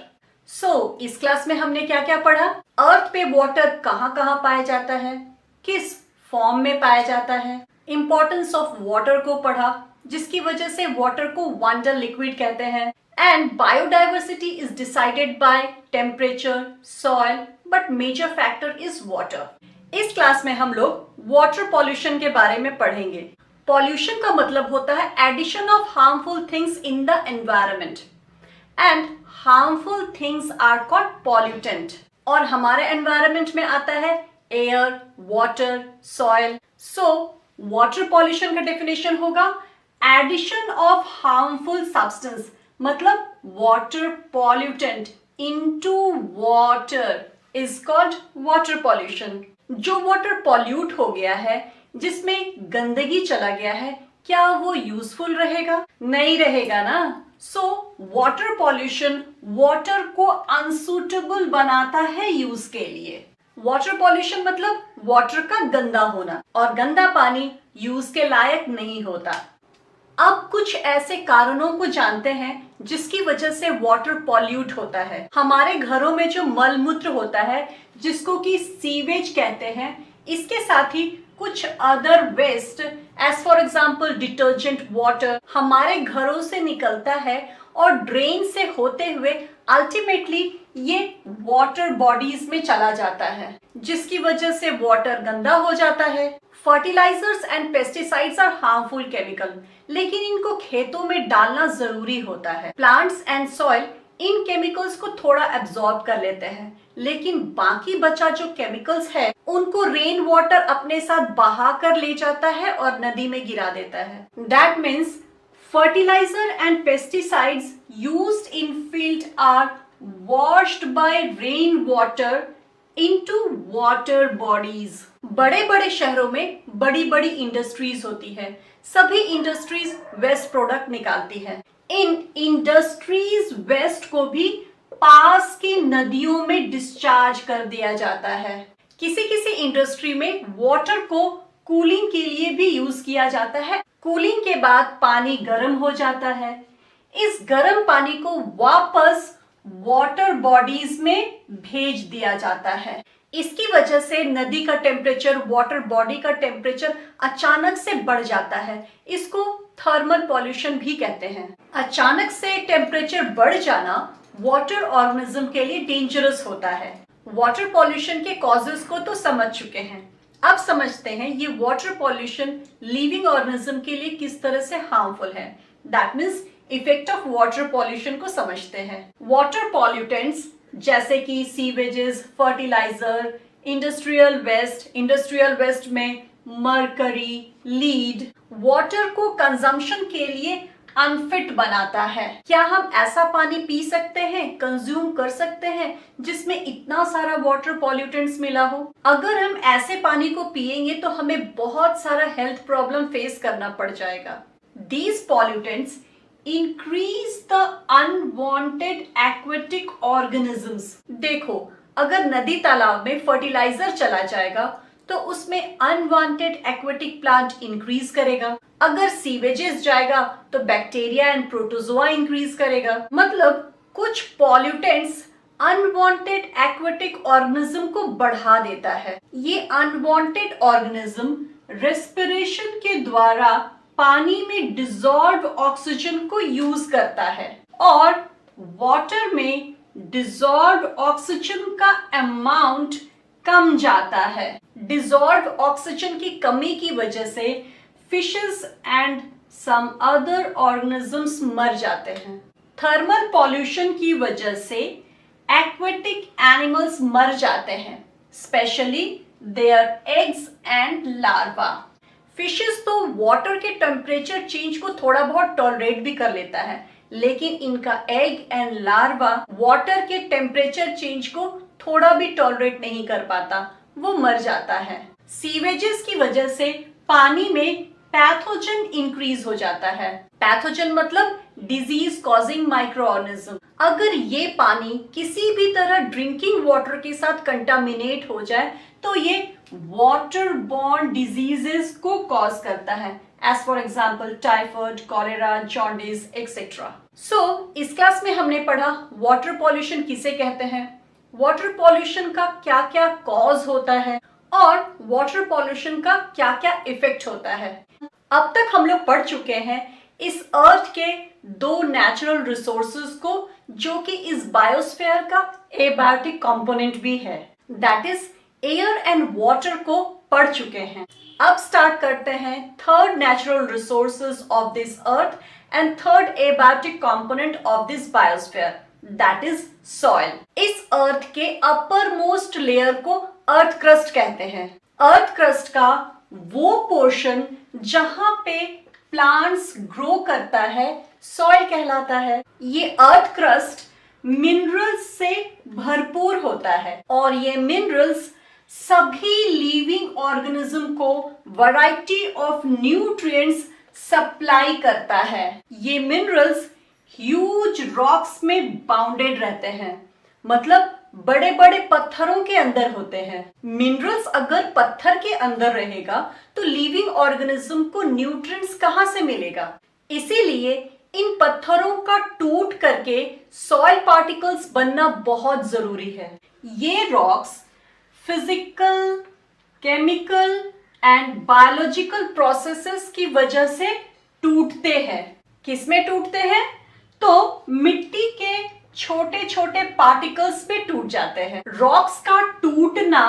सो इस क्लास में हमने क्या क्या पढ़ा? अर्थ पे वाटर कहाँ कहाँ पाया जाता है, किस फॉर्म में पाया जाता है, इंपॉर्टेंस ऑफ वाटर को पढ़ा, जिसकी वजह से वाटर को वंडर लिक्विड कहते हैं। And biodiversity is decided by temperature, soil, but major factor is water. इस क्लास में हम लोग वाटर पॉल्यूशन के बारे में पढ़ेंगे। पॉल्यूशन का मतलब होता है addition of harmful things in the environment, and harmful things are called pollutant. और हमारे एनवायरनमेंट में आता है air, water, soil. So water pollution का डेफिनेशन होगा एडिशन ऑफ हार्मफुल सब्सटेंस, मतलब water pollutant into water is called water pollution. जो water pollute हो गया है, जिसमें गंदगी चला गया है, क्या वो यूजफुल रहेगा? नहीं रहेगा ना। सो वाटर पॉल्यूशन वाटर को अनसूटेबल बनाता है यूज के लिए। वाटर पॉल्यूशन मतलब वाटर का गंदा होना, और गंदा पानी यूज के लायक नहीं होता। अब कुछ ऐसे कारणों को जानते हैं जिसकी वजह से वाटर पॉल्यूट होता है। हमारे घरों में जो मल मूत्र होता है, जिसको कि सीवेज कहते हैं, इसके साथ ही कुछ other waste, as for example detergent water, हमारे घरों से निकलता है और ड्रेन से होते हुए अल्टीमेटली ये वाटर बॉडीज में चला जाता है, जिसकी वजह से वाटर गंदा हो जाता है। Fertilisers and pesticides are harmful chemical, लेकिन इनको खेतों में डालना जरूरी होता है। प्लांट्स एंड सॉइल इन केमिकल्स को थोड़ा एब्जॉर्ब कर लेते हैं, लेकिन बाकी बचा जो केमिकल्स है उनको रेन वाटर अपने साथ बहा कर ले जाता है और नदी में गिरा देता है। That means fertiliser and pesticides used in field are washed by rain water into water bodies। बड़े बड़े शहरों में बड़ी बड़ी इंडस्ट्रीज होती है, सभी इंडस्ट्रीज वेस्ट प्रोडक्ट निकालती है। इन इंडस्ट्रीज वेस्ट को भी पास की नदियों में डिस्चार्ज कर दिया जाता है। किसी किसी इंडस्ट्री में वाटर को कूलिंग के लिए भी यूज किया जाता है। कूलिंग के बाद पानी गर्म हो जाता है। इस गर्म पानी को वापस वाटर बॉडीज में भेज दिया जाता है। इसकी वजह से नदी का टेम्परेचर, वाटर बॉडी का टेम्परेचर अचानक से बढ़ जाता है। इसको थर्मल पॉल्यूशन भी कहते हैं। अचानक से टेम्परेचर बढ़ जाना वाटर ऑर्गेनिज्म के लिए डेंजरस होता है। वाटर पॉल्यूशन के कॉजेस को तो समझ चुके हैं, अब समझते हैं ये वाटर पॉल्यूशन लिविंग ऑर्गेनिज्म के लिए किस तरह से हार्मफुल है। That means effect of water pollution को समझते हैं। वाटर पॉल्यूटेंट्स जैसे कि सीवेजेस, फर्टिलाइजर, इंडस्ट्रियल वेस्ट में मरकरी, लीड वाटर को कंजम्पशन के लिए अनफिट बनाता है। क्या हम ऐसा पानी पी सकते हैं, कंज्यूम कर सकते हैं जिसमें इतना सारा वाटर पॉल्यूटेंट्स मिला हो? अगर हम ऐसे पानी को पिएंगे तो हमें बहुत सारा हेल्थ प्रॉब्लम फेस करना पड़ जाएगा। These pollutants increase the unwanted aquatic organisms। देखो, अगर नदी तालाब में फर्टिलाइजर चला जाएगा तो उसमें अनवांटेड एक्वेटिक प्लांट इंक्रीज करेगा। अगर सीवेजेस जाएगा तो बैक्टीरिया एंड प्रोटोजोआ इंक्रीज करेगा। मतलब कुछ पॉल्यूटेंट्स अनवांटेड एक्वेटिक ऑर्गेनिज्म को बढ़ा देता है। ये अनवांटेड ऑर्गेनिज्म रेस्पिरेशन के द्वारा पानी में डिसॉल्व ऑक्सीजन को यूज करता है और वाटर में डिसॉल्व ऑक्सीजन का अमाउंट कम जाता है। डिसॉल्व ऑक्सीजन की कमी की वजह से fishes and some other organisms मर जाते हैं। थर्मल पॉल्यूशन की वजह से एक्वेटिक एनिमल्स मर जाते हैं, specially their eggs and larva. Fishes तो वाटर के टेम्परेचर चेंज को थोड़ा बहुत टॉलरेट भी कर लेता है, लेकिन इनका एग एंड लार्वा वाटर के टेम्परेचर चेंज को थोड़ा भी टॉलरेट नहीं कर पाता, वो मर जाता है। सीवेजेस की वजह से पानी में पैथोजन इंक्रीज हो जाता है। पैथोजन मतलब डिजीज कॉजिंग माइक्रो ऑर्गेनिज्म। अगर ये पानी किसी भी तरह ड्रिंकिंग वाटर के साथ कंटामिनेट हो जाए तो ये वाटर बॉर्न डिजीजेस को कॉज करता है, as for example typhoid, cholera, jaundice etcetera. So इस क्लास में हमने पढ़ा वाटर पॉल्यूशन किसे कहते हैं, वाटर पॉल्यूशन का क्या क्या कॉज होता है और वाटर पॉल्यूशन का क्या क्या इफेक्ट होता है। अब तक हम लोग पढ़ चुके हैं इस अर्थ के दो नेचुरल रिसोर्सेज को, जो कि इस बायोस्फीयर का एबायोटिक कंपोनेंट भी है, that is air and water को पढ़ चुके हैं। अब स्टार्ट करते हैं third natural resources of this earth and third abiotic component of this biosphere, that is soil. इस अर्थ के अपर मोस्ट लेयर को अर्थ क्रस्ट कहते हैं। अर्थ क्रस्ट का वो पोर्शन जहां पे प्लांट्स ग्रो करता है सॉइल कहलाता है। ये अर्थ क्रस्ट मिनरल्स से भरपूर होता है और ये मिनरल्स सभी लिविंग ऑर्गेनिज्म को वैरायटी ऑफ न्यूट्रिएंट्स सप्लाई करता है। ये मिनरल्स ह्यूज रॉक्स में बाउंडेड रहते हैं, मतलब बड़े बड़े पत्थरों के अंदर होते हैं। मिनरल्स अगर पत्थर के अंदर रहेगा तो लिविंग ऑर्गेनिज्म को न्यूट्रिएंट्स कहां से मिलेगा? इसीलिए इन पत्थरों का टूट करके सॉइल पार्टिकल्स बनना बहुत जरूरी है। ये rocks physical, chemical and biological processes की वजह से टूटते हैं। किसमें टूटते हैं? तो मिट्टी के छोटे छोटे पार्टिकल्स पे टूट जाते हैं। रॉक्स का टूटना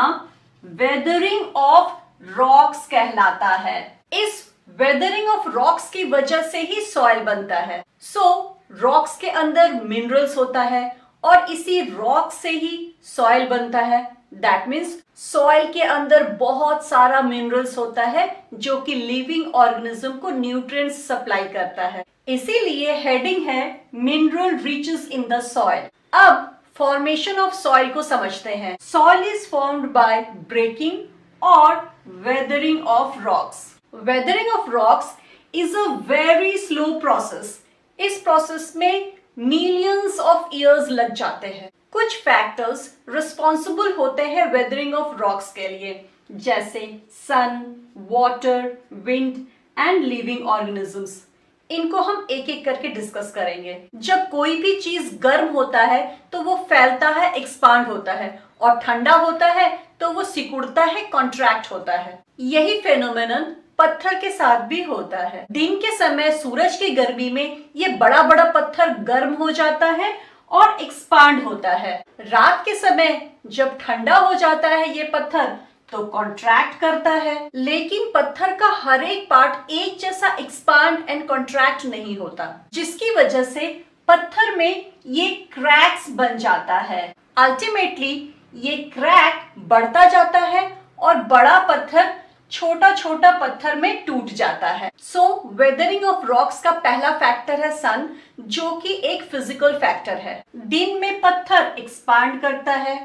वेदरिंग ऑफ रॉक्स कहलाता है। इस वेदरिंग ऑफ रॉक्स की वजह से ही सॉइल बनता है। सो रॉक्स के अंदर मिनरल्स होता है और इसी रॉक से ही सॉइल बनता है। दैट मीन्स सॉइल के अंदर बहुत सारा मिनरल्स होता है जो कि लिविंग ऑर्गेनिज्म को न्यूट्रिएंट्स सप्लाई करता है। इसीलिए हेडिंग है mineral riches in the soil. अब फॉर्मेशन ऑफ सॉइल को समझते हैं। Soil is formed by breaking और weathering of rocks. Weathering of rocks is a very slow process. इस प्रोसेस में मिलियंस ऑफ ईयर्स लग जाते हैं। कुछ फैक्टर्स रिस्पॉन्सिबल होते हैं वेदरिंग ऑफ रॉक्स के लिए, जैसे sun, water, wind and living organisms. इनको हम एक एक करके डिस्कस करेंगे। जब कोई भी चीज गर्म होता है तो वो फैलता है, एक्सपांड होता है, और ठंडा होता है तो वो सिकुड़ता है, कॉन्ट्रैक्ट होता है। यही फेनोमेनन पत्थर के साथ भी होता है। दिन के समय सूरज की गर्मी में ये बड़ा बड़ा पत्थर गर्म हो जाता है और एक्सपांड होता है। रात के समय जब ठंडा हो जाता है ये पत्थर तो कॉन्ट्रैक्ट करता है। लेकिन पत्थर का हर एक पार्ट एक जैसा एक्सपांड एंड कॉन्ट्रैक्ट नहीं होता, जिसकी वजह से पत्थर में ये क्रैक्स बन जाता है। अल्टीमेटली ये क्रैक बढ़ता जाता है और बड़ा पत्थर छोटा छोटा पत्थर में टूट जाता है। सो वेदरिंग ऑफ रॉक्स का पहला फैक्टर है सन, जो कि एक फिजिकल फैक्टर है। दिन में पत्थर एक्सपांड करता है,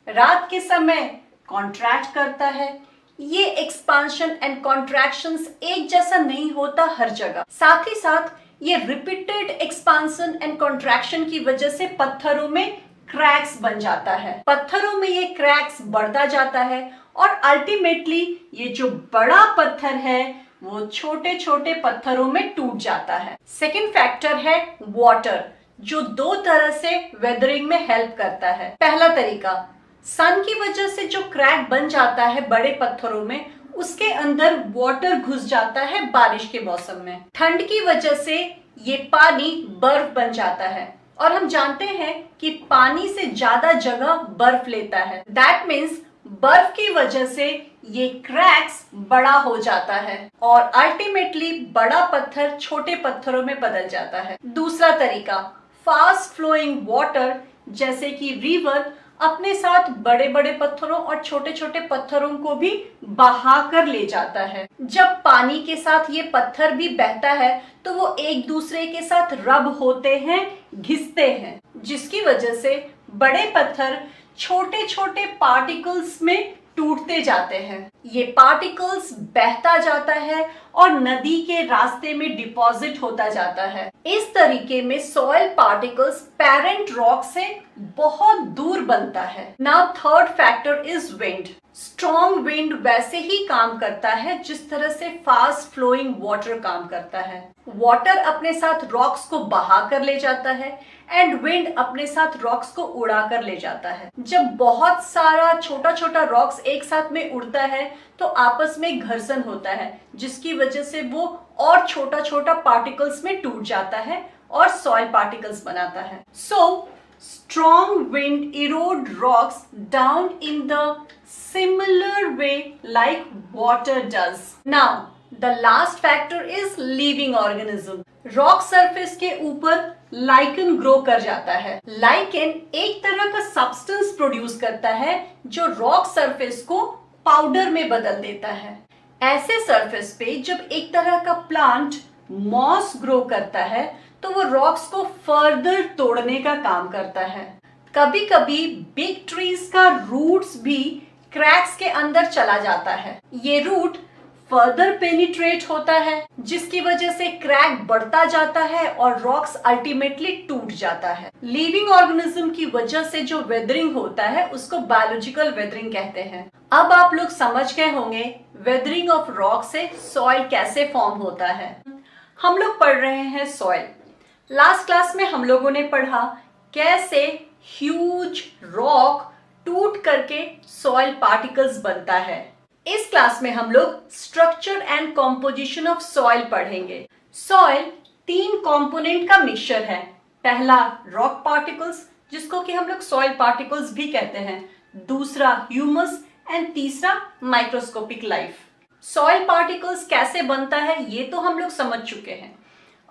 रात के समय कॉन्ट्रैक्ट करता है। ये एक्सपांशन एंड कॉन्ट्रैक्शंस एक जैसा नहीं होता हर जगह। साथ ही साथ ये रिपीटेड एक्सपांशन एंड कॉन्ट्रैक्शन की वजह से पत्थरों में क्रैक्स बन जाता है। पत्थरों में ये क्रैक्स बढ़ता जाता है और अल्टीमेटली ये जो बड़ा पत्थर है वो छोटे छोटे पत्थरों में टूट जाता है। सेकेंड फैक्टर है वाटर, जो दो तरह से वेदरिंग में हेल्प करता है। पहला तरीका, सन की वजह से जो क्रैक बन जाता है बड़े पत्थरों में, उसके अंदर वाटर घुस जाता है बारिश के मौसम में। ठंड की वजह से ये पानी बर्फ बन जाता है और हम जानते हैं कि पानी से ज्यादा जगह बर्फ लेता है। दैट मीन्स बर्फ की वजह से ये क्रैक्स बड़ा हो जाता है और अल्टीमेटली बड़ा पत्थर छोटे पत्थरों में बदल जाता है। दूसरा तरीका, फास्ट फ्लोइंग वाटर जैसे कि रिवर अपने साथ बड़े बड़े पत्थरों और छोटे छोटे पत्थरों को भी बहा कर ले जाता है। जब पानी के साथ ये पत्थर भी बहता है तो वो एक दूसरे के साथ रब होते हैं, घिसते हैं, जिसकी वजह से बड़े पत्थर छोटे छोटे पार्टिकल्स में टूटते जाते हैं। ये पार्टिकल्स बहता जाता है और नदी के रास्ते में डिपॉजिट होता जाता है। इस तरीके में सॉइल पार्टिकल्स पेरेंट रॉक से बहुत दूर बनता है। Now third factor is wind. Strong wind वैसे ही काम करता है जिस तरह से फास्ट फ्लोइंग वाटर काम करता है। वाटर अपने साथ रॉक्स को बहा कर ले जाता है एंड विंड अपने साथ रॉक्स को उड़ा कर ले जाता है। जब बहुत सारा छोटा छोटा रॉक्स एक साथ में उड़ता है तो आपस में घर्षण होता है, जिसकी वजह से वो और छोटा छोटा पार्टिकल्स में टूट जाता है और सॉइल पार्टिकल्स बनाता है। सो strong wind erode rocks down in the similar way like water does. Now, the last factor is living organism. Rock surface के ऊपर लाइकन ग्रो कर जाता है। लाइकन एक तरह का सब्सटेंस प्रोड्यूस करता है जो रॉक सरफेस को पाउडर में बदल देता है। ऐसे सरफेस पे जब एक तरह का प्लांट मॉस ग्रो करता है तो वो रॉक्स को फर्दर तोड़ने का काम करता है। कभी कभी बिग ट्रीज का रूट्स भी क्रैक्स के अंदर चला जाता है। ये रूट फर्दर पेनिट्रेट होता है, जिसकी वजह से क्रैक बढ़ता जाता है और रॉक्स अल्टीमेटली टूट जाता है। लिविंग ऑर्गेनिज्म की वजह से जो वेदरिंग होता है उसको बायोलॉजिकल वेदरिंग कहते हैं। अब आप लोग समझ गए होंगे वेदरिंग ऑफ रॉक से सॉइल कैसे फॉर्म होता है। हम लोग पढ़ रहे हैं सॉइल। लास्ट क्लास में हम लोगों ने पढ़ा कैसे ह्यूज रॉक टूट करके सॉइल पार्टिकल्स बनता है। इस क्लास में हम लोग structure and composition of soil पढ़ेंगे। सॉइल 3 कंपोनेंट का मिक्सचर है। पहला रॉक पार्टिकल्स, जिसको कि हम लोग सॉइल पार्टिकल्स भी कहते हैं। दूसरा ह्यूमस एंड तीसरा माइक्रोस्कोपिक लाइफ। सॉइल पार्टिकल्स कैसे बनता है ये तो हम लोग समझ चुके हैं।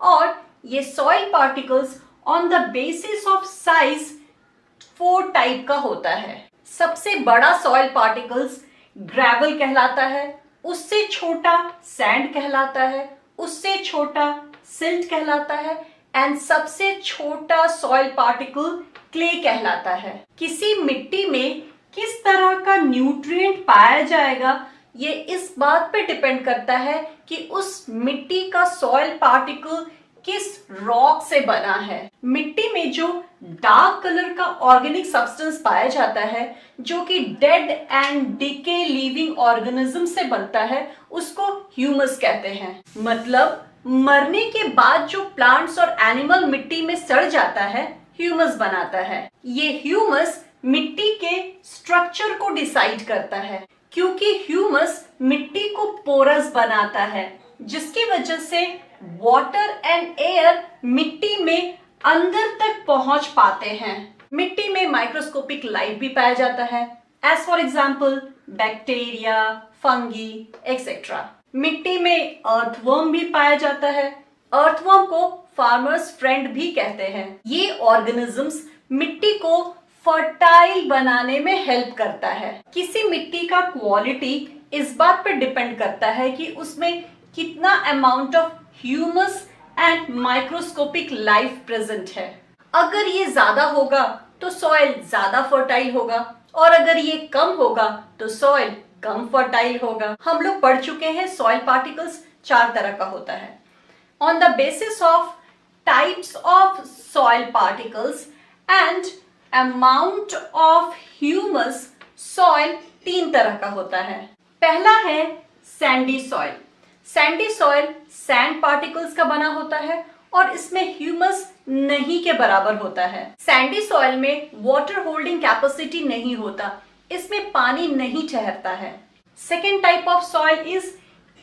और ये soil particles on the basis of size 4 type का होता है। सबसे बड़ा सॉइल पार्टिकल्स ग्रेवल कहलाता है, उससे छोटा सैंड कहलाता है, उससे छोटा सिल्ट कहलाता है एंड सबसे छोटा सॉइल पार्टिकल क्ले कहलाता है। किसी मिट्टी में किस तरह का न्यूट्रिएंट पाया जाएगा ये इस बात पे डिपेंड करता है कि उस मिट्टी का सॉइल पार्टिकल किस रॉक से बना है। मिट्टी में जो डार्क कलर का ऑर्गेनिक सब्सटेंस पाया जाता है जो कि dead and decay living organism से बनता है, उसको ह्यूमस कहते हैं। मतलब मरने के बाद जो प्लांट्स और एनिमल मिट्टी में सड़ जाता है, ह्यूमस बनाता है। ये ह्यूमस मिट्टी के स्ट्रक्चर को डिसाइड करता है, क्योंकि ह्यूमस मिट्टी को पोरस बनाता है, जिसकी वजह से वाटर एंड एयर मिट्टी में अंदर तक पहुंच पाते हैं। मिट्टी में माइक्रोस्कोपिक लाइफ भी पाया जाता है, as for example bacteria, fungi etcetera. मिट्टी में अर्थवर्म भी पाया जाता है। अर्थवर्म को फार्मर्स फ्रेंड भी कहते हैं। ये ऑर्गेनिजम्स मिट्टी को फर्टाइल बनाने में हेल्प करता है। किसी मिट्टी का क्वालिटी इस बात पर डिपेंड करता है कि उसमें कितना amount of humus and microscopic life present है। अगर ये ज्यादा होगा तो सॉइल ज्यादा फर्टाइल होगा, और अगर ये कम होगा तो सॉइल कम फर्टाइल होगा। हम लोग पढ़ चुके हैं सॉइल पार्टिकल्स 4 तरह का होता है। On the basis of types of soil particles and amount of humus, soil 3 तरह का होता है। पहला है Sandy soil. Sandy soil sand particles का बना होता है और इसमें ह्यूमस नहीं के बराबर होता है। सैंडी सॉइल में वाटर होल्डिंग कैपेसिटी नहीं होता, इसमें पानी नहीं ठहरता है। Second type of soil is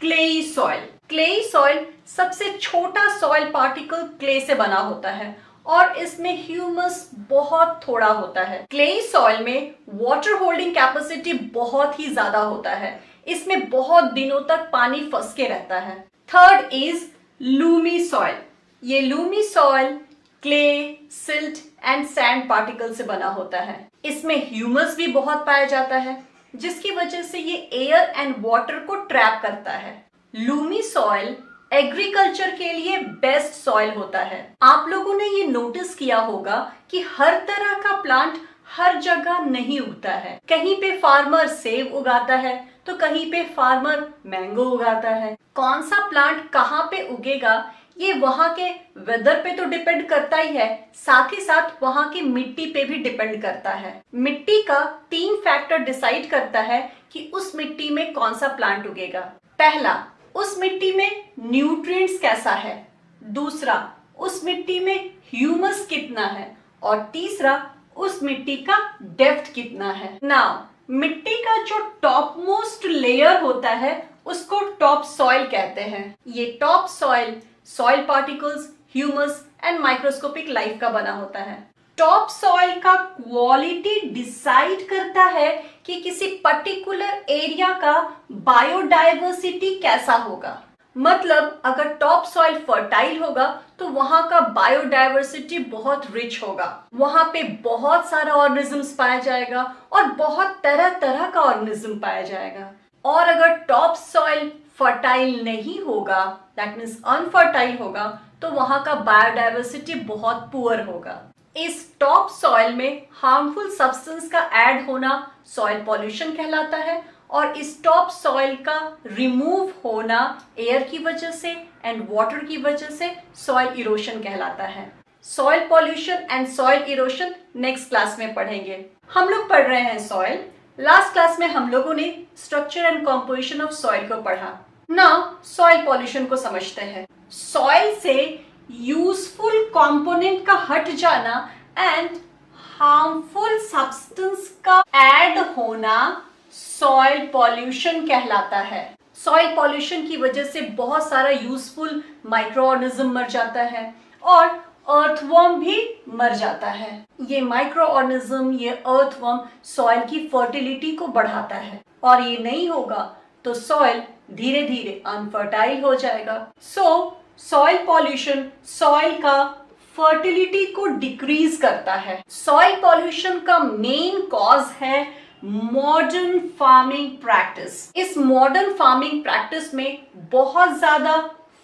clayey soil. Clayey soil सबसे छोटा सॉइल पार्टिकल क्ले से बना होता है और इसमें ह्यूमस बहुत थोड़ा होता है। क्लेई सॉइल में वाटर होल्डिंग कैपेसिटी बहुत ही ज्यादा होता है, इसमें बहुत दिनों तक पानी फंस के रहता है। Third is loamy soil. ये loamy soil clay, silt and sand particle से बना होता है। इसमें ह्यूमस भी बहुत पाया जाता है, जिसकी वजह से ये एयर एंड वाटर को ट्रैप करता है। लूमी सॉइल एग्रीकल्चर के लिए बेस्ट सॉइल होता है। आप लोगों ने ये नोटिस किया होगा कि हर तरह का प्लांट हर जगह नहीं उगता है। कहीं पे फार्मर सेब उगाता है तो कहीं पे फार्मर मैंगो उगाता है। कौन सा प्लांट कहाँ पे उगेगा ये वहां के वेदर पे तो डिपेंड करता ही है, साथ ही साथ वहां की मिट्टी पे भी डिपेंड करता है। मिट्टी का 3 फैक्टर डिसाइड करता है कि उस मिट्टी में कौन सा प्लांट उगेगा। पहला, उस मिट्टी में न्यूट्रिएंट्स कैसा है। दूसरा, उस मिट्टी में ह्यूमस कितना है। और तीसरा, उस मिट्टी का डेप्थ कितना है। नाउ मिट्टी का जो टॉप मोस्ट लेयर होता है उसको टॉप सॉइल कहते हैं। ये top soil soil particles, humus and microscopic life का बना होता है। टॉप सॉइल का क्वालिटी डिसाइड करता है कि किसी पर्टिकुलर एरिया का बायोडाइवर्सिटी कैसा होगा। मतलब अगर टॉप सॉइल फर्टाइल होगा तो वहां का बायोडाइवर्सिटी बहुत रिच होगा, वहां पे बहुत सारा ऑर्गेनिजम्स पाया जाएगा और बहुत तरह तरह का ऑर्गेनिज्म पाया जाएगा। और अगर टॉप सॉइल फर्टाइल नहीं होगा, दैट मीन्स अनफर्टाइल होगा, तो वहां का बायोडाइवर्सिटी बहुत पुअर होगा। इस टॉप सॉइल में हार्मफुल सब्सटेंस का ऐड होना सॉइल पॉल्यूशन कहलाता है, और इस टॉप सॉइल का रिमूव होना एयर की वजह से एंड वाटर की वजह से सॉइल इरोशन कहलाता है। Soil pollution and soil erosion next class में पढ़ेंगे। हम लोग पढ़ रहे हैं सॉइल। लास्ट क्लास में हम लोगों ने structure and composition of soil को पढ़ा। नाउ सॉइल पॉल्यूशन को समझते हैं। सॉइल से यूजफुल कंपोनेंट का हट जाना एंड हार्मफुल सब्सटेंस का ऐड होना सॉइल पॉल्यूशन कहलाता है। सॉइल पॉल्यूशन की वजह से बहुत सारा यूजफुल माइक्रो ऑर्गेनिज्म मर जाता है और अर्थवर्म भी मर जाता है। ये माइक्रो ऑर्गेनिज्म, ये अर्थवर्म सॉइल की फर्टिलिटी को बढ़ाता है, और ये नहीं होगा तो सॉइल धीरे धीरे अनफर्टाइल हो जाएगा। सो सॉइल पॉल्यूशन सॉइल का फर्टिलिटी को डिक्रीज करता है। सॉइल पॉल्यूशन का मेन कॉज है मॉडर्न फार्मिंग प्रैक्टिस। इस मॉडर्न फार्मिंग प्रैक्टिस में बहुत ज्यादा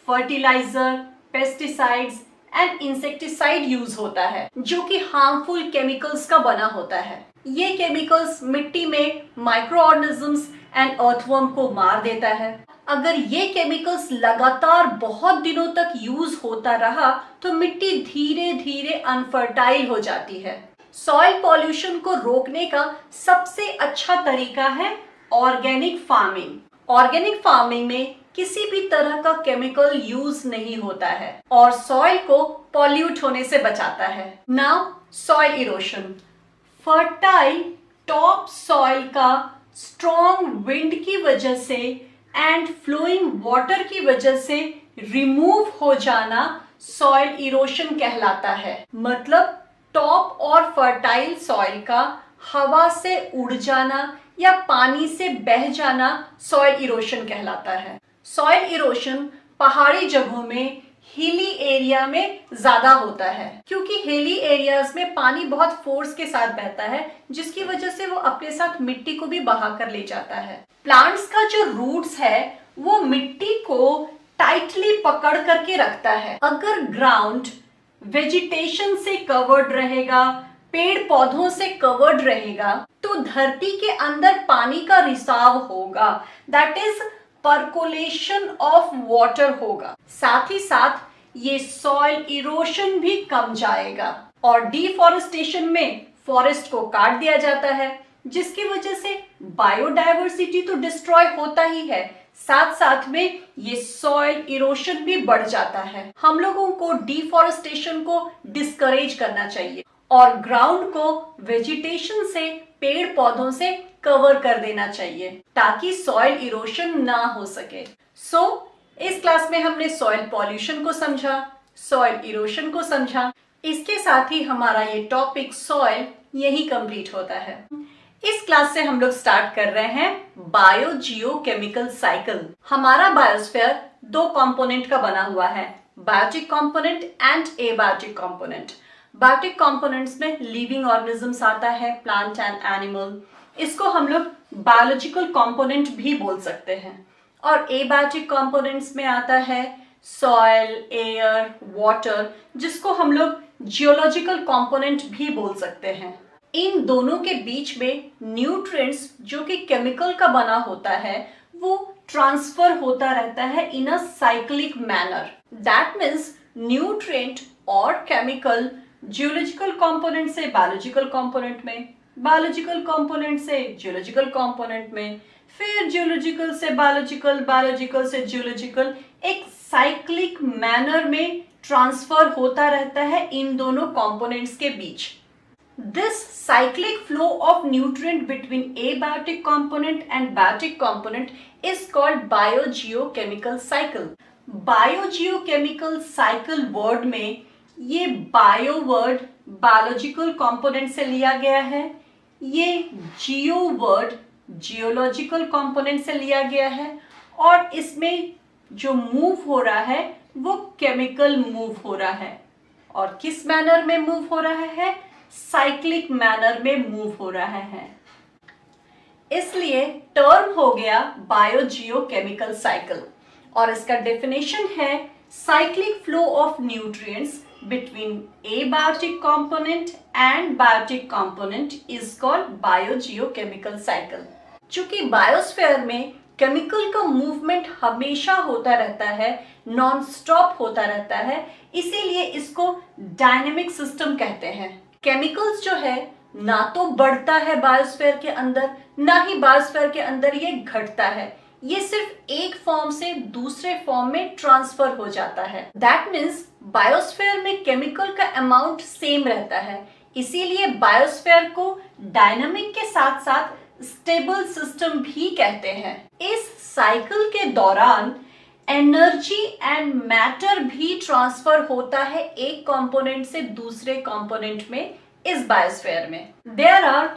fertiliser, pesticides and insecticide use होता है, जो कि हार्मफुल केमिकल्स का बना होता है। ये केमिकल्स मिट्टी में माइक्रो ऑर्गेनिजम्स एंड अर्थवर्म को मार देता है। अगर ये केमिकल्स लगातार बहुत दिनों तक यूज होता रहा तो मिट्टी धीरे धीरे अनफर्टाइल हो जाती है। सॉइल पॉल्यूशन को रोकने का सबसे अच्छा तरीका है ऑर्गेनिक फार्मिंग। ऑर्गेनिक फार्मिंग में किसी भी तरह का केमिकल यूज नहीं होता है और सॉइल को पॉल्यूट होने से बचाता है। Now soil erosion. Fertile top soil का स्ट्रॉन्ग विंड की वजह से एंड फ्लोइंग वाटर की वजह से रिमूव हो जाना सॉइल इरोशन कहलाता है। मतलब टॉप और फर्टाइल सॉइल का हवा से उड़ जाना या पानी से बह जाना सॉइल इरोशन कहलाता है। सॉइल इरोशन पहाड़ी जगहों में हिली एरिया में ज्यादा होता है क्योंकि हिली एरियाज में पानी बहुत फोर्स के साथ बहता है जिसकी वजह से वो अपने साथ मिट्टी को भी बहा कर ले जाता है। प्लांट्स का जो रूट्स है वो मिट्टी को टाइटली पकड़ करके रखता है। अगर ग्राउंड वेजिटेशन से कवर्ड रहेगा, पेड़ पौधों से कवर्ड रहेगा, तो धरती के अंदर पानी का रिसाव होगा, that is percolation of water होगा। साथ ही साथ ये सॉइल इरोशन भी कम जाएगा। और डिफॉरेस्टेशन में फॉरेस्ट को काट दिया जाता है जिसकी वजह से बायोडायवर्सिटी तो डिस्ट्रॉय होता ही है, साथ साथ में ये सॉइल इरोशन भी बढ़ जाता है। हम लोगों को डिफॉरेस्टेशन को डिस्करेज करना चाहिए और ग्राउंड को वेजिटेशन से, पेड़ पौधों से कवर कर देना चाहिए ताकि सॉइल इरोशन ना हो सके। इस क्लास में हमने सॉइल पॉल्यूशन को समझा, सॉइल इरोशन को समझा। इसके साथ ही हमारा ये टॉपिक सॉइल यही कंप्लीट होता है। इस क्लास से हम लोग स्टार्ट कर रहे हैं बायो जियो केमिकल साइकिल। हमारा बायोस्फीयर दो कंपोनेंट का बना हुआ है, biotic component and abiotic component. Biotic components में लिविंग ऑर्गेनिजम्स आता है, प्लांट एंड एनिमल। इसको हम लोग बायोलॉजिकल कंपोनेंट भी बोल सकते हैं। और एबायोटिक कंपोनेंट्स में आता है सॉइल, एयर, वाटर, जिसको हम लोग जियोलॉजिकल कंपोनेंट भी बोल सकते हैं। इन दोनों के बीच में न्यूट्रिएंट्स जो कि केमिकल का बना होता है वो ट्रांसफर होता रहता है in a cyclic manner. That means nutrient और केमिकल जियोलॉजिकल कंपोनेंट से बायोलॉजिकल कंपोनेंट में, बायोलॉजिकल कंपोनेंट से जियोलॉजिकल कंपोनेंट में, फिर जियोलॉजिकल से बायोलॉजिकल, बायोलॉजिकल से जियोलॉजिकल, एक साइक्लिक मैनर में ट्रांसफर होता रहता है इन दोनों कंपोनेंट्स के बीच। This cyclic flow of nutrient between abiotic component and biotic component is called biogeochemical cycle. Biogeochemical cycle word में ये bio word biological component से लिया गया है, ये geo word geological component से लिया गया है और इसमें जो move हो रहा है वो chemical move हो रहा है। और किस मैनर में मूव हो रहा है? साइक्लिक मैनर में मूव हो रहा है। इसलिए टर्म हो गया बायोजियोकेमिकल साइकिल और इसका डेफिनेशन है cyclic flow of nutrients between abiotic component and biotic component is called biogeochemical cycle. चूंकि बायोस्फीयर में केमिकल का मूवमेंट हमेशा होता रहता है, नॉन स्टॉप होता रहता है, इसीलिए इसको डायनेमिक सिस्टम कहते हैं। केमिकल्स जो है ना तो बढ़ता है बायोस्फीयर के अंदर, ना ही बायोस्फीयर के अंदर ये घटता है, ये सिर्फ एक फॉर्म से दूसरे फॉर्म में ट्रांसफर हो जाता है। दैट मीन्स बायोस्फीयर में केमिकल का अमाउंट सेम रहता है, इसीलिए बायोस्फीयर को डायनामिक के साथ साथ स्टेबल सिस्टम भी कहते हैं। इस साइकिल के दौरान एनर्जी एंड मैटर भी ट्रांसफर होता है एक कंपोनेंट से दूसरे कंपोनेंट में इस बायोस्फीयर में। There are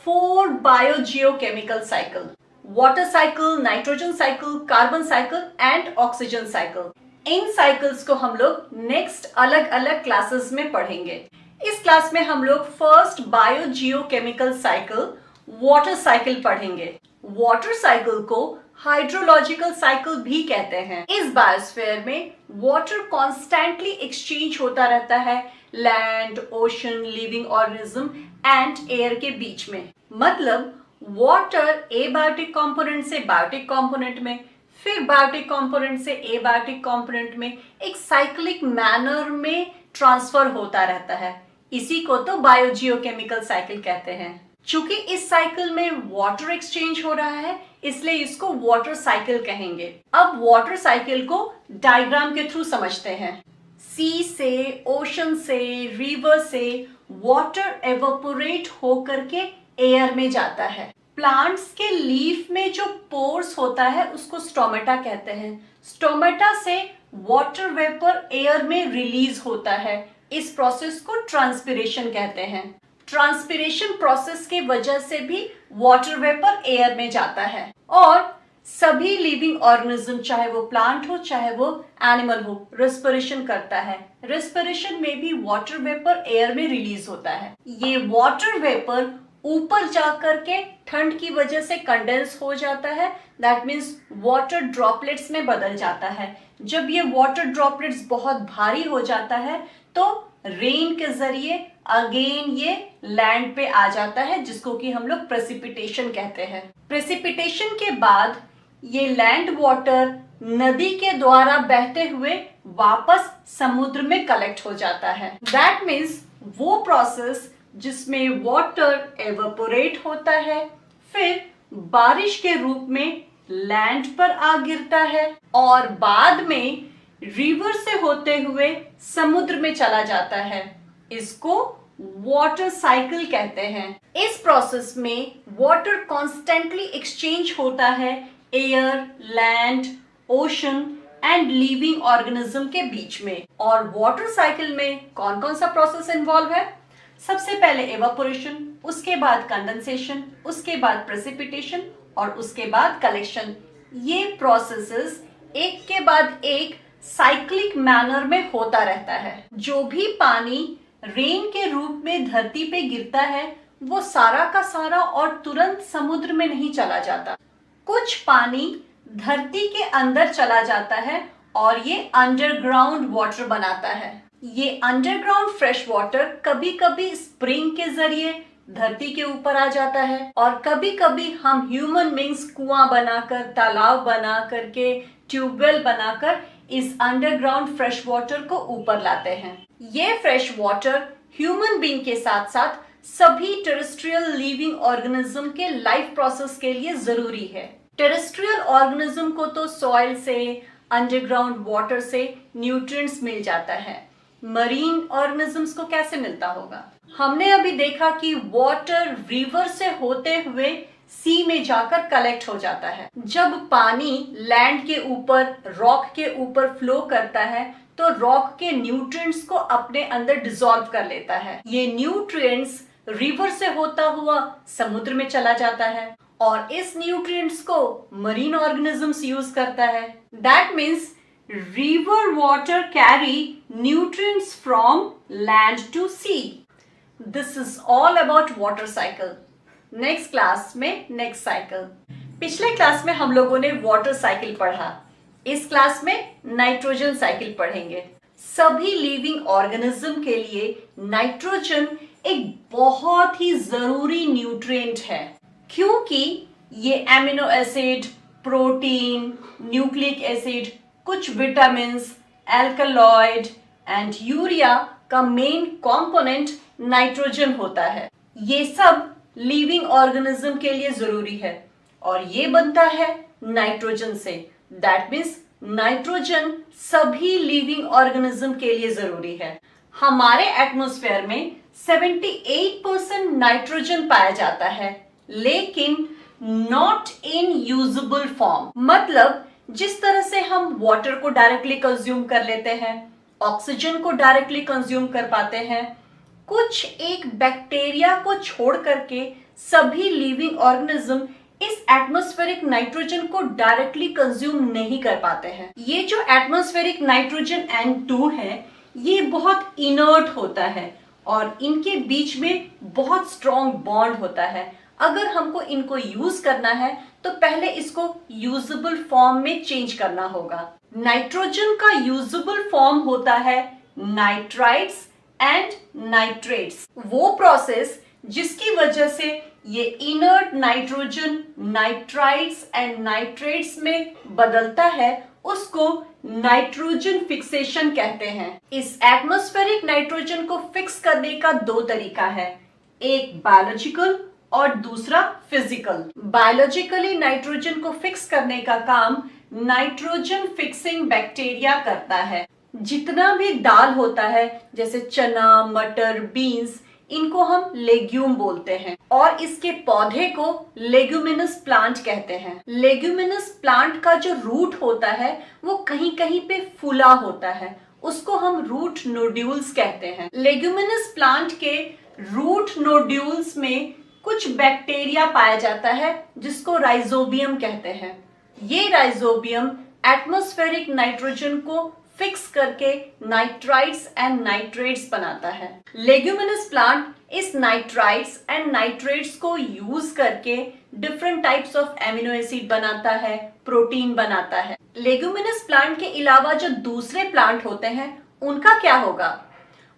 4 biogeochemical cycle: water cycle, nitrogen cycle, carbon cycle and oxygen cycle. इन साइकिल्स को हम लोग नेक्स्ट अलग अलग क्लासेस में पढ़ेंगे। इस क्लास में हम लोग first biogeochemical cycle water cycle पढ़ेंगे। वाटर साइकिल को हाइड्रोलॉजिकल साइकिल भी कहते हैं। इस बायोस्फीयर में वाटर कॉन्स्टेंटली एक्सचेंज होता रहता है land, ocean, living organism and air के बीच में। मतलब वाटर एबायोटिक कंपोनेंट से बायोटिक कंपोनेंट में, फिर बायोटिक कंपोनेंट से एबायोटिक कंपोनेंट में एक साइक्लिक मैनर में ट्रांसफर होता रहता है। इसी को तो बायोजियोकेमिकल साइकिल कहते हैं। चूंकि इस साइकिल में वाटर एक्सचेंज हो रहा है, इसलिए इसको वाटर साइकिल कहेंगे। अब वाटर साइकिल को डायग्राम के थ्रू समझते हैं। सी से, ओशन से, रिवर से वाटर एवापोरेट होकर के एयर में जाता है। प्लांट्स के लीफ में जो पोर्स होता है उसको स्टोमेटा कहते हैं। स्टोमेटा से वाटर वेपर एयर में रिलीज होता है। इस प्रोसेस को ट्रांसपिरेशन कहते हैं। ट्रांसपिरेशन प्रोसेस के वजह से भी वाटर वेपर एयर में जाता है और सभी लिविंग ऑर्गेनिज्म, चाहे वो प्लांट हो चाहे वो एनिमल हो, रेस्पिरेशन करता है। रेस्पिरेशन में भी वाटर वेपर एयर में रिलीज होता है। ये वाटर वेपर ऊपर जाकर के ठंड की वजह से कंडेंस हो जाता है। दैट मीन्स वाटर ड्रॉपलेट्स में बदल जाता है। जब ये वाटर ड्रॉपलेट्स बहुत भारी हो जाता है तो रेन के जरिए अगेन ये लैंड पे आ जाता है, जिसको कि हम लोग प्रेसिपिटेशन कहते हैं। प्रेसिपिटेशन के बाद ये लैंड वाटर नदी के द्वारा बहते हुए वापस समुद्र में कलेक्ट हो जाता है। दैट मीन्स वो प्रोसेस जिसमें वाटर एवापोरेट होता है, फिर बारिश के रूप में लैंड पर आ गिरता है और बाद में रिवर से होते हुए समुद्र में चला जाता है। इसको वाटर साइकिल कहते हैं। इस प्रोसेस में वाटर कॉन्स्टेंटली एक्सचेंज होता है air, land, ocean and living organism के बीच में। और वाटर साइकिल में कौन कौन सा प्रोसेस इन्वॉल्व है? सबसे पहले एवापोरेशन, उसके बाद कंडेंसेशन, उसके बाद प्रेसिपिटेशन और उसके बाद कलेक्शन। ये प्रोसेसेस एक के बाद एक साइक्लिक मैनर में होता रहता है। जो भी पानी रेन के रूप में धरती पे गिरता है वो सारा का सारा और तुरंत समुद्र में नहीं चला जाता। कुछ पानी धरती के अंदर चला जाता है और ये अंडरग्राउंड वाटर बनाता है। ये अंडरग्राउंड फ्रेश वाटर कभी कभी स्प्रिंग के जरिए धरती के ऊपर आ जाता है और कभी कभी हम ह्यूमन बींग्स कुआं बनाकर, तालाब बना करके, ट्यूबवेल बनाकर इस अंडरग्राउंड फ्रेश वाटर को ऊपर लाते हैं। ये फ्रेश वाटर ह्यूमन बींग के साथ साथ सभी टेरेस्ट्रियल लिविंग ऑर्गेनिज्म के लाइफ प्रोसेस के लिए जरूरी है। टेरेस्ट्रियल ऑर्गेनिज्म को तो सॉइल से, अंडरग्राउंड वाटर से न्यूट्रिएंट्स मिल जाता है। मरीन ऑर्गेनिजम्स को कैसे मिलता होगा? हमने अभी देखा कि वाटर रिवर से होते हुए सी में जाकर कलेक्ट हो जाता है। जब पानी लैंड के ऊपर, रॉक के ऊपर फ्लो करता है तो रॉक के न्यूट्रिएंट्स को अपने अंदर डिसॉल्व कर लेता है। ये न्यूट्रिएंट्स रिवर से होता हुआ समुद्र में चला जाता है और इस न्यूट्रिएंट्स को मरीन ऑर्गेनिजम्स यूज करता है। That means river water carry nutrients from land to sea. This is all about water cycle. Next class में next cycle. पिछले क्लास में हम लोगों ने वाटर साइकिल पढ़ा। इस क्लास में नाइट्रोजन साइकिल पढ़ेंगे। सभी लिविंग ऑर्गेनिज्म के लिए नाइट्रोजन एक बहुत ही जरूरी न्यूट्रिएंट है, क्योंकि ये amino acid, protein, nucleic acid, कुछ विटामिन्स, एल्कलॉइड एंड यूरिया का मेन कंपोनेंट नाइट्रोजन होता है। ये सब लिविंग ऑर्गेनिज्म के लिए जरूरी है और ये बनता है नाइट्रोजन से। दैट मीन्स नाइट्रोजन सभी लिविंग ऑर्गेनिज्म के लिए जरूरी है। हमारे एटमॉस्फेयर में 78% नाइट्रोजन पाया जाता है, लेकिन नॉट इन यूजेबल फॉर्म। मतलब जिस तरह से हम वाटर को डायरेक्टली कंज्यूम कर लेते हैं, ऑक्सीजन को डायरेक्टली कंज्यूम कर पाते हैं, कुछ एक बैक्टीरिया को छोड़ करके सभी लिविंग ऑर्गेनिज्म इस एटमॉस्फेरिक नाइट्रोजन को डायरेक्टली कंज्यूम नहीं कर पाते हैं। ये जो एटमॉस्फेरिक नाइट्रोजन N2 है, ये बहुत इनर्ट होता है और इनके बीच में बहुत स्ट्रॉन्ग बॉन्ड होता है। अगर हमको इनको यूज करना है तो पहले इसको यूजेबल फॉर्म में चेंज करना होगा। नाइट्रोजन का यूजेबल फॉर्म होता है नाइट्राइट्स एंड नाइट्रेट्स। वो प्रोसेस जिसकी वजह से ये inert nitrogen nitrites and nitrates में बदलता है, उसको नाइट्रोजन फिक्सेशन कहते हैं। इस एटमॉस्फेरिक नाइट्रोजन को फिक्स करने का दो तरीका है, एक बायोलॉजिकल और दूसरा फिजिकल। बायोलॉजिकली नाइट्रोजन को फिक्स करने का काम नाइट्रोजन फिक्सिंग बैक्टीरिया करता है। जितना भी दाल होता है जैसे चना, मटर, बीन्स, इनको हम लेग्यूम बोलते हैं और इसके पौधे को लेग्यूमिनस प्लांट कहते हैं। लेग्यूमिनस प्लांट का जो रूट होता है वो कहीं कहीं पे फूला होता है, उसको हम रूट नोड्यूल्स कहते हैं। लेग्यूमिनस प्लांट के रूट नोड्यूल्स में कुछ बैक्टीरिया पाया जाता है जिसको राइजोबियम कहते हैं। ये राइजोबियम एटमॉस्फेरिक नाइट्रोजन को फिक्स करके नाइट्राइट्स एंड नाइट्रेट्स बनाता है। लेग्यूमिनस प्लांट इस नाइट्राइट्स एंड नाइट्रेट्स को यूज करके different types of amino acid बनाता है, प्रोटीन बनाता है। लेग्यूमिनस प्लांट के अलावा जो दूसरे प्लांट होते हैं उनका क्या होगा?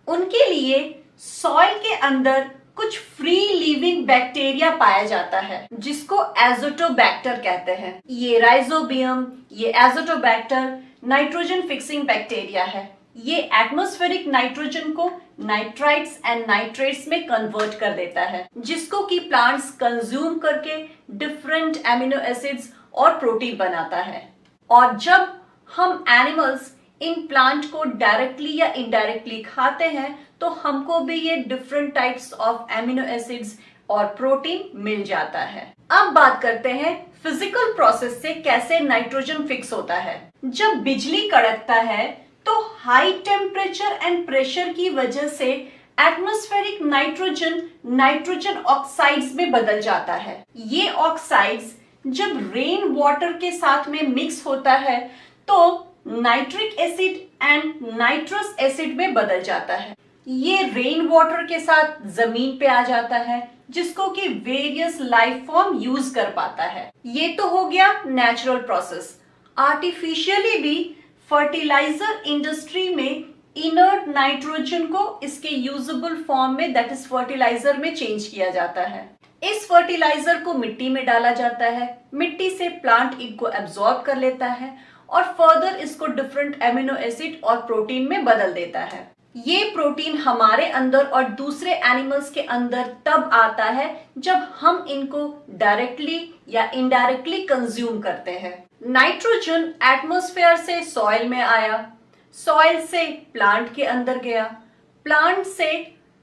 उनके लिए सॉइल के अंदर कुछ फ्री लिविंग बैक्टीरिया पाया जाता है जिसको एजोटोबैक्टर कहते हैं। ये राइजोबियम, ये एजोटोबैक्टर नाइट्रोजन फिक्सिंग बैक्टीरिया है। ये एटमॉस्फेरिक नाइट्रोजन को नाइट्राइट्स एंड नाइट्रेट्स में कन्वर्ट कर देता है, जिसको कि प्लांट्स कंज्यूम करके डिफरेंट एमिनो एसिड्स और प्रोटीन बनाता है। और जब हम एनिमल्स इन प्लांट को डायरेक्टली या इनडायरेक्टली खाते हैं तो हमको भी ये different types of amino acids और प्रोटीन मिल जाता है। अब बात करते हैं फिजिकल प्रोसेस से कैसे नाइट्रोजन फिक्स होता है। जब बिजली कड़कता है तो हाई टेम्परेचर एंड प्रेशर की वजह से एटमॉस्फेरिक नाइट्रोजन नाइट्रोजन ऑक्साइड्स में बदल जाता है। ये ऑक्साइड्स जब रेन वाटर के साथ में मिक्स होता है तो nitric acid and nitrous acid में बदल जाता है। ये रेन वाटर के साथ जमीन पे आ जाता है जिसको कि वेरियस लाइफ फॉर्म यूज कर पाता है। ये तो हो गया नेचुरल प्रोसेस। आर्टिफिशियली भी फर्टिलाइजर इंडस्ट्री में इनर्ट नाइट्रोजन को इसके यूजेबल फॉर्म में दैट इज फर्टिलाइजर में चेंज किया जाता है। इस फर्टिलाइजर को मिट्टी में डाला जाता है, मिट्टी से प्लांट इनको एब्जॉर्ब कर लेता है और फर्दर इसको डिफरेंट एमिनो एसिड और प्रोटीन में बदल देता है। ये प्रोटीन हमारे अंदर और दूसरे एनिमल्स के अंदर तब आता है जब हम इनको डायरेक्टली या इनडायरेक्टली कंज्यूम करते हैं। नाइट्रोजन एटमॉस्फेयर से सॉइल में आया, सॉइल से प्लांट के अंदर गया, प्लांट से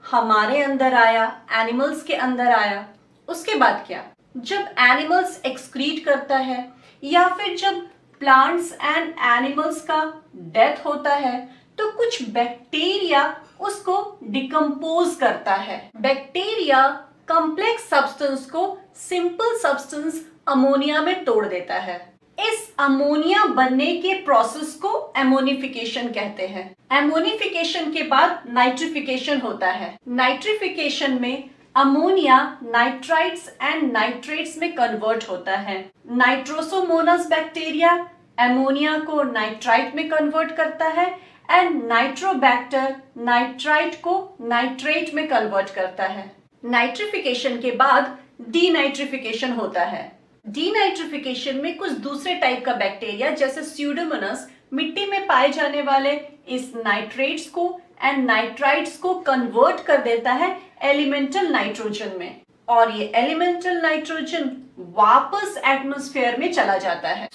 हमारे अंदर आया, एनिमल्स के अंदर आया। उसके बाद क्या? जब एनिमल्स एक्सक्रीट करता है या फिर जब प्लांट्स एंड एनिमल्स का डेथ होता है तो कुछ बैक्टीरिया उसको डिकम्पोज करता है। बैक्टीरिया कॉम्प्लेक्स सब्सटेंस को सिंपल सब्सटेंस अमोनिया में तोड़ देता है। इस अमोनिया बनने के प्रोसेस को एमोनिफिकेशन कहते हैं। एमोनिफिकेशन के बाद नाइट्रिफिकेशन होता है। नाइट्रिफिकेशन में अमोनिया नाइट्राइट्स एंड नाइट्रेट्स में कन्वर्ट होता है। नाइट्रोसोमोनास बैक्टीरिया अमोनिया को नाइट्राइट में कन्वर्ट करता है एंड नाइट्रोबैक्टर नाइट्राइट को नाइट्रेट में कन्वर्ट करता है। नाइट्रिफिकेशन के बाद डीनाइट्रिफिकेशन होता है। डीनाइट्रिफिकेशन में कुछ दूसरे टाइप का बैक्टीरिया जैसे स्यूडोमोनास मिट्टी में पाए जाने वाले इस नाइट्रेट्स को एंड नाइट्राइट्स को कन्वर्ट कर देता है एलिमेंटल नाइट्रोजन में और ये एलिमेंटल नाइट्रोजन वापस एटमॉस्फेयर में चला जाता है।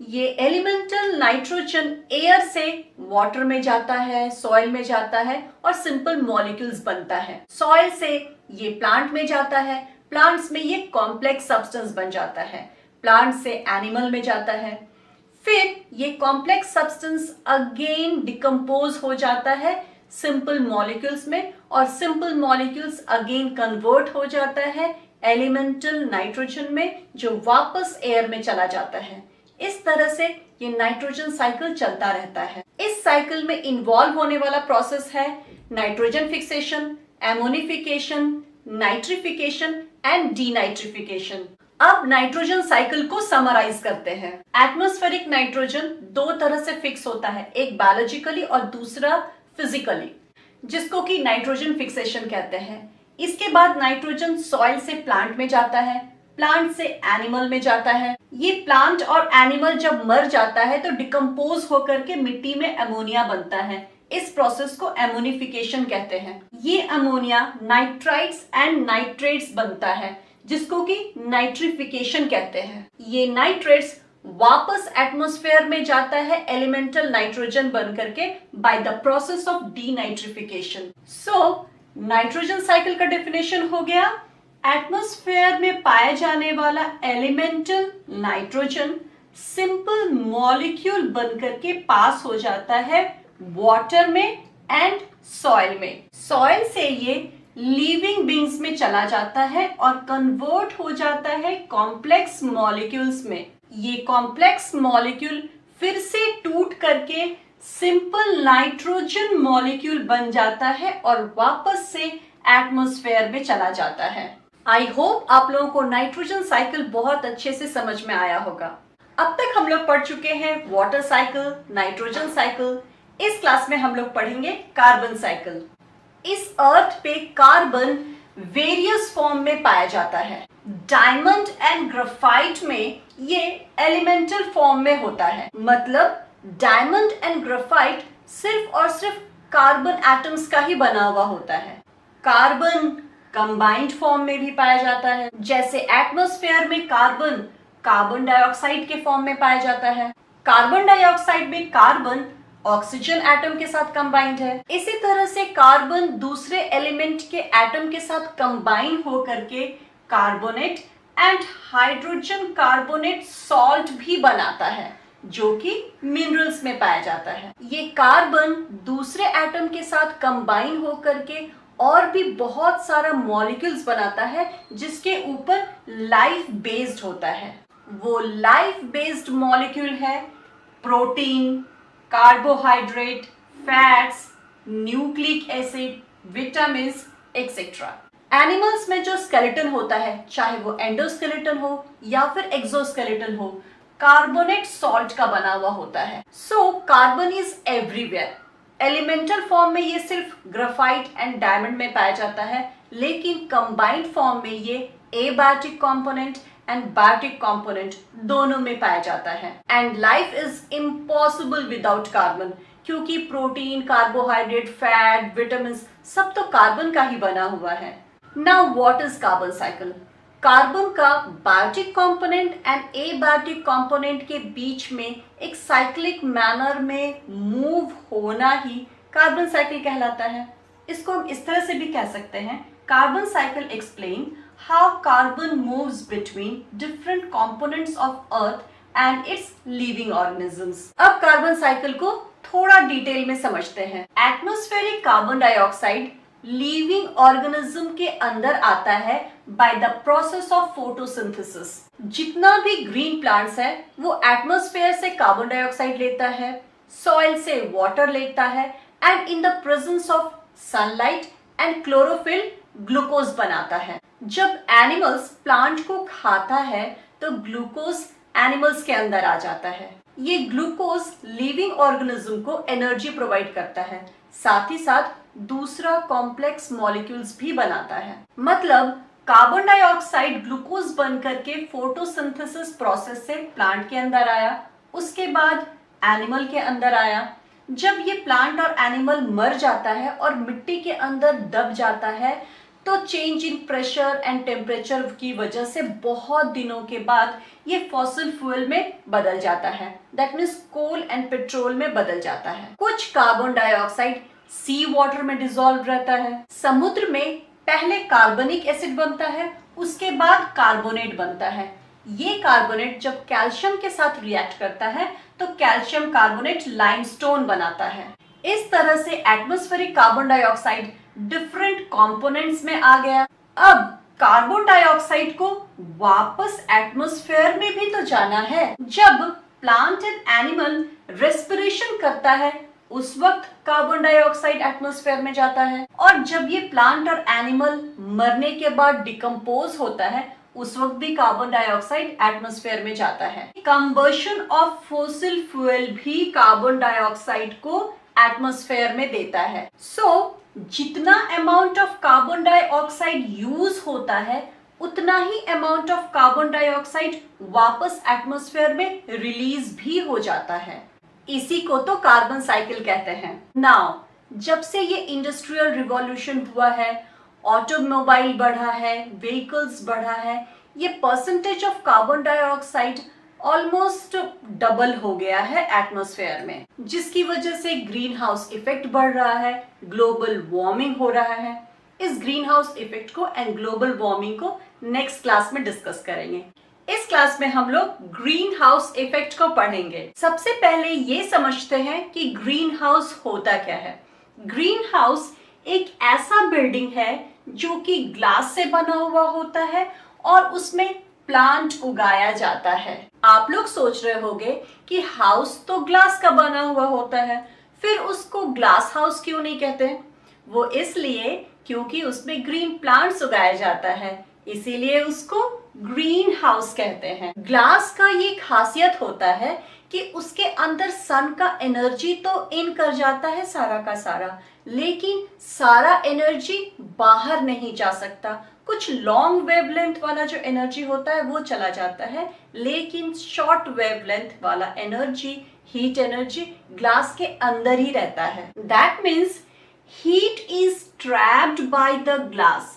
ये एलिमेंटल नाइट्रोजन एयर से वाटर में जाता है, सॉइल में जाता है और सिंपल मॉलिक्यूल्स बनता है। सॉइल से ये प्लांट में जाता है, प्लांट्स में ये कॉम्प्लेक्स सब्सटेंस बन जाता है, प्लांट से एनिमल में जाता है, फिर ये कॉम्प्लेक्स सब्सटेंस अगेन डिकम्पोज हो जाता है सिंपल मॉलिक्यूल्स में और सिंपल मॉलिक्यूल्स अगेन कन्वर्ट हो जाता है एलिमेंटल नाइट्रोजन में जो वापस एयर में चला जाता है। इस तरह से ये नाइट्रोजन साइकिल चलता रहता है। इस साइकिल में इन्वॉल्व होने वाला प्रोसेस है nitrogen fixation, ammonification, nitrification and denitrification. अब नाइट्रोजन साइकिल को समराइज करते हैं। एटमॉस्फेरिक नाइट्रोजन दो तरह से फिक्स होता है, एक बायोलॉजिकली और दूसरा फिजिकली, जिसको कि नाइट्रोजन फिक्सेशन कहते हैं। इसके बाद नाइट्रोजन सॉइल से प्लांट में जाता है, प्लांट से एनिमल में जाता है। ये प्लांट और एनिमल जब मर जाता है तो डिकम्पोज होकर के मिट्टी में अमोनिया बनता है। इस प्रोसेस को एमोनिफिकेशन कहते हैं। ये अमोनिया नाइट्राइट्स एंड नाइट्रेट्स बनता है, जिसको कि नाइट्रिफिकेशन कहते हैं। ये नाइट्रेट्स वापस एटमॉस्फेयर में जाता है एलिमेंटल नाइट्रोजन बन करके by the process of denitrification. So nitrogen cycle का डेफिनेशन हो गया, एटमॉस्फेयर में पाया जाने वाला एलिमेंटल नाइट्रोजन सिंपल मॉलिक्यूल बनकर के पास हो जाता है वाटर में एंड सॉइल में। सॉइल से ये लिविंग बींग्स में चला जाता है और कन्वर्ट हो जाता है कॉम्प्लेक्स मॉलिक्यूल्स में। ये कॉम्प्लेक्स मॉलिक्यूल फिर से टूट करके सिंपल नाइट्रोजन मॉलिक्यूल बन जाता है और वापस से एटमॉस्फेयर में चला जाता है। आई होप आप लोगों को नाइट्रोजन साइकिल बहुत अच्छे से समझ में आया होगा। अब तक हम लोग पढ़ चुके हैं वाटर साइकिल, नाइट्रोजन साइकिल। इस क्लास में हम लोग पढ़ेंगे कार्बन साइकिल। इस अर्थ पे कार्बन वेरियस फॉर्म में पाया जाता है। डायमंड एंड ग्रेफाइट में ये एलिमेंटल फॉर्म में होता है। मतलब डायमंड एंड ग्रेफाइट सिर्फ और सिर्फ कार्बन एटम्स का ही बना हुआ होता है। कार्बन कंबाइंड फॉर्म में भी पाया जाता है। जैसे एटमॉस्फेयर में कार्बन कार्बन डाइऑक्साइड के फॉर्म में पाया जाता है। कार्बन डाइऑक्साइड में कार्बन ऑक्सीजन एटम के साथ कंबाइंड है। इसी तरह से कार्बन दूसरे एलिमेंट के एटम के साथ कंबाइन हो करके carbonate and hydrogen carbonate salt भी बनाता है, जो कि मिनरल्स में पाया जाता है। ये कार्बन दूसरे एटम के साथ कंबाइन हो करके और भी बहुत सारा मॉलिक्यूल्स बनाता है, जिसके ऊपर लाइफ बेस्ड होता है। वो लाइफ बेस्ड मॉलिक्यूल है protein, carbohydrate, fats, nucleic acid, vitamin etcetera. Animals में जो स्केलेटन होता है, चाहे वो एंडोस्केलेटन हो या फिर एक्सोस्केलेटन हो, कार्बोनेट सॉल्ट का बना हुआ होता है। So carbon is everywhere. Elemental form में ये सिर्फ ग्रेफाइट एंड डायमंड में पाया जाता है, लेकिन कंबाइंड फॉर्म में ये abiotic component and biotic component दोनों में पाया जाता है। And life is impossible without carbon, क्योंकि प्रोटीन, कार्बोहाइड्रेट, फैट, विटामिन सब तो कार्बन का ही बना हुआ है। Now what is carbon cycle? Carbon का biotic component and abiotic component के बीच में एक साइक्लिक मैनर में मूव होना ही कार्बन साइकिल कहलाता है। इसको हम इस तरह से भी कह सकते हैं, carbon cycle explain how carbon moves between different components of earth and its living organisms। अब कार्बन साइकिल को थोड़ा डिटेल में समझते हैं। Atmospheric carbon dioxide living organism के अंदर आता है by the process of photosynthesis. जितना भी ग्रीन प्लांट्स है वो एटमॉस्फेयर से कार्बन डाइऑक्साइड लेता है, सॉइल से वाटर लेता है and in the presence of sunlight and chlorophyll glucose बनाता है। जब एनिमल्स प्लांट को खाता है तो ग्लूकोज एनिमल्स के अंदर आ जाता है। ये ग्लूकोज लिविंग ऑर्गेनिज्म को एनर्जी प्रोवाइड करता है, साथ ही साथ दूसरा कॉम्प्लेक्स मॉलिक्यूल्स भी बनाता है। मतलब कार्बन डाइऑक्साइड ग्लूकोज बन करके फोटोसिंथेसिस प्रोसेस से प्लांट के अंदर आया, उसके बाद एनिमल के अंदर आया। जब ये प्लांट और एनिमल मर जाता है और मिट्टी के अंदर दब जाता है तो change in pressure and temperature की वजह से बहुत दिनों के बाद ये फॉसिल फ्यूल में बदल जाता है। That means coal and petrol में बदल जाता है। कुछ कार्बन डाइऑक्साइड सी वाटर में डिसॉल्व रहता है। समुद्र में पहले कार्बनिक एसिड बनता है, उसके बाद कार्बोनेट बनता है। ये कार्बोनेट जब कैल्शियम के साथ रिएक्ट करता है तो कैल्शियम कार्बोनेट लाइमस्टोन बनाता है। इस तरह से atmospheric carbon dioxide different components में आ गया। अब कार्बन डाइऑक्साइड को वापस एटमॉस्फेयर में भी तो जाना है। जब प्लांट एंड एनिमल रेस्पिरेशन करता है उस वक्त कार्बन डाइऑक्साइड एटमॉस्फेयर में जाता है, और जब ये प्लांट और एनिमल मरने के बाद डिकम्पोज होता है उस वक्त भी कार्बन डाइऑक्साइड एटमॉस्फेयर में जाता है। कंबशन ऑफ फॉसिल फ्यूल भी कार्बन डाइऑक्साइड को एटमॉस्फेयर में देता है। जितना amount of carbon dioxide use होता है उतना ही अमाउंट ऑफ कार्बन डाइऑक्साइड वापस एटमॉस्फेयर में रिलीज भी हो जाता है। इसी को तो कार्बन साइकिल कहते हैं। नाउ जब से ये इंडस्ट्रियल रिवॉल्यूशन हुआ है, ऑटोमोबाइल बढ़ा है, व्हीकल्स बढ़ा है, ये percentage of carbon dioxide almost double हो गया है एटमॉस्फेयर में, जिसकी वजह से ग्रीन हाउस इफेक्ट बढ़ रहा है, ग्लोबल वार्मिंग हो रहा है। इस ग्रीन हाउस इफेक्ट को एंड ग्लोबल वार्मिंग को नेक्स्ट क्लास में डिस्कस करेंगे। इस क्लास में हम लोग ग्रीन हाउस इफेक्ट को पढ़ेंगे। सबसे पहले ये समझते हैं कि ग्रीन हाउस होता क्या है। ग्रीन हाउस एक ऐसा बिल्डिंग है जो कि ग्लास से बना हुआ होता है और उसमें प्लांट उगाया जाता है। आप लोग सोच रहे होंगे कि हाउस तो ग्लास का बना हुआ होता है, फिर उसको ग्लास हाउस क्यों नहीं कहते? वो इसलिए क्योंकि उसमें ग्रीन प्लांट्स उगाया जाता है, इसीलिए उसको ग्रीन हाउस कहते हैं। ग्लास का ये खासियत होता है कि उसके अंदर सन का एनर्जी तो इन कर जाता है सारा का सारा, लेकिन सारा एनर्जी बाहर नहीं जा सकता। कुछ लॉन्ग वेवलेंथ वाला जो एनर्जी होता है वो चला जाता है, लेकिन शॉर्ट वेवलेंथ वाला एनर्जी, हीट एनर्जी ग्लास के अंदर ही रहता है। That means heat is trapped by the glass.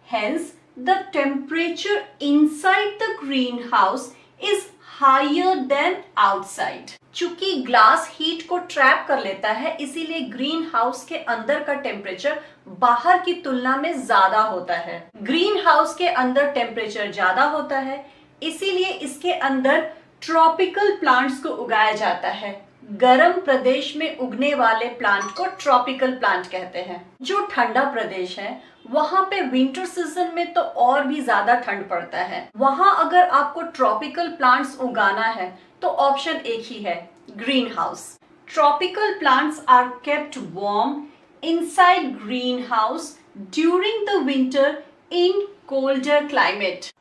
Hence, the temperature inside the greenhouse is higher than outside. चूंकि ग्लास हीट को ट्रैप कर लेता है, इसीलिए ग्रीन हाउस के अंदर का टेम्परेचर बाहर की तुलना में ज्यादा होता है। ग्रीन हाउस के अंदर टेम्परेचर ज्यादा होता है, इसीलिए इसके अंदर ट्रॉपिकल प्लांट्स को उगाया जाता है। गर्म प्रदेश में उगने वाले प्लांट को ट्रॉपिकल प्लांट कहते हैं। जो ठंडा प्रदेश है वहां पे विंटर सीजन में तो और भी ज्यादा ठंड पड़ता है। वहां अगर आपको ट्रॉपिकल प्लांट्स उगाना है तो ऑप्शन एक ही है, greenhouse. Tropical plants are kept warm inside greenhouse during the winter in colder climate.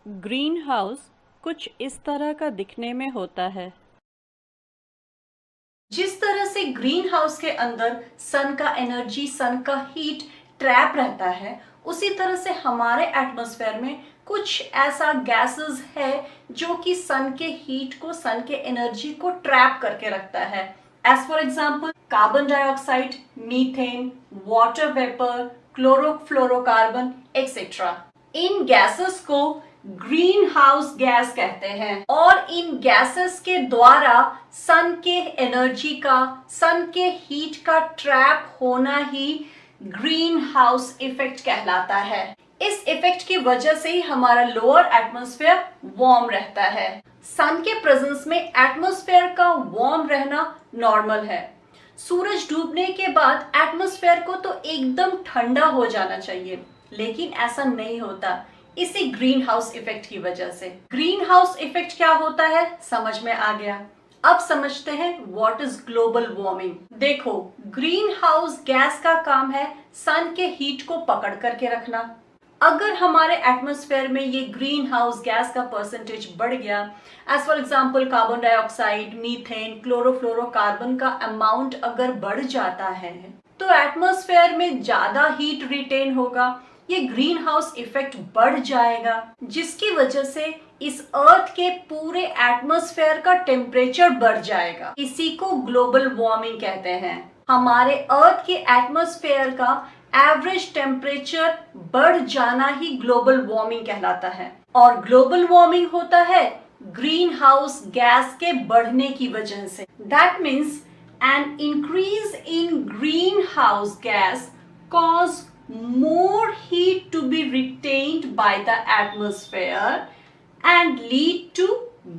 Greenhouse कुछ इस तरह का दिखने में होता है। जिस तरह से ग्रीन हाउस के अंदर सन का एनर्जी, सन का हीट ट्रैप रहता है, उसी तरह से हमारे एटमॉस्फेयर में कुछ ऐसा गैसेस है जो कि सन के हीट को, सन के एनर्जी को ट्रैप करके रखता है। As for example carbon dioxide, methane, water vapour, chlorofluorocarbon etcetera. इन गैसेस को ग्रीन हाउस गैस कहते हैं और इन गैसेस के द्वारा सन के एनर्जी का, सन के हीट का ट्रैप होना ही ग्रीन हाउस इफेक्ट कहलाता है। इस इफेक्ट की वजह से ही हमारा लोअर एटमॉस्फेयर वार्म रहता है। सन के प्रेजेंस में एटमॉस्फेयर का वार्म रहना नॉर्मल है। सूरज डूबने के बाद एटमॉस्फेयर को तो एकदम ठंडा हो जाना चाहिए, लेकिन ऐसा नहीं होता, इसी ग्रीन हाउस इफेक्ट की वजह से। ग्रीन हाउस इफेक्ट क्या होता है समझ में आ गया। अब समझते हैं व्हाट इज ग्लोबल वार्मिंग। देखो, ग्रीन हाउस गैस का काम है सन के हीट को पकड़ करके रखना। अगर हमारे एटमॉस्फेयर में ये ग्रीन हाउस गैस का परसेंटेज बढ़ गया, as for example carbon dioxide, methane, chlorofluorocarbon का अमाउंट अगर बढ़ जाता है तो एटमॉस्फेयर में ज्यादा हीट रिटेन होगा, ये ग्रीन हाउस इफेक्ट बढ़ जाएगा, जिसकी वजह से इस अर्थ के पूरे एटमॉस्फेयर का टेम्परेचर बढ़ जाएगा। इसी को ग्लोबल वार्मिंग कहते हैं। हमारे अर्थ के एटमॉस्फेयर का एवरेज टेम्परेचर बढ़ जाना ही ग्लोबल वार्मिंग कहलाता है। और ग्लोबल वार्मिंग होता है ग्रीन हाउस गैस के बढ़ने की वजह से। That means an increase in green house gas cause more heat to be retained by the atmosphere and lead to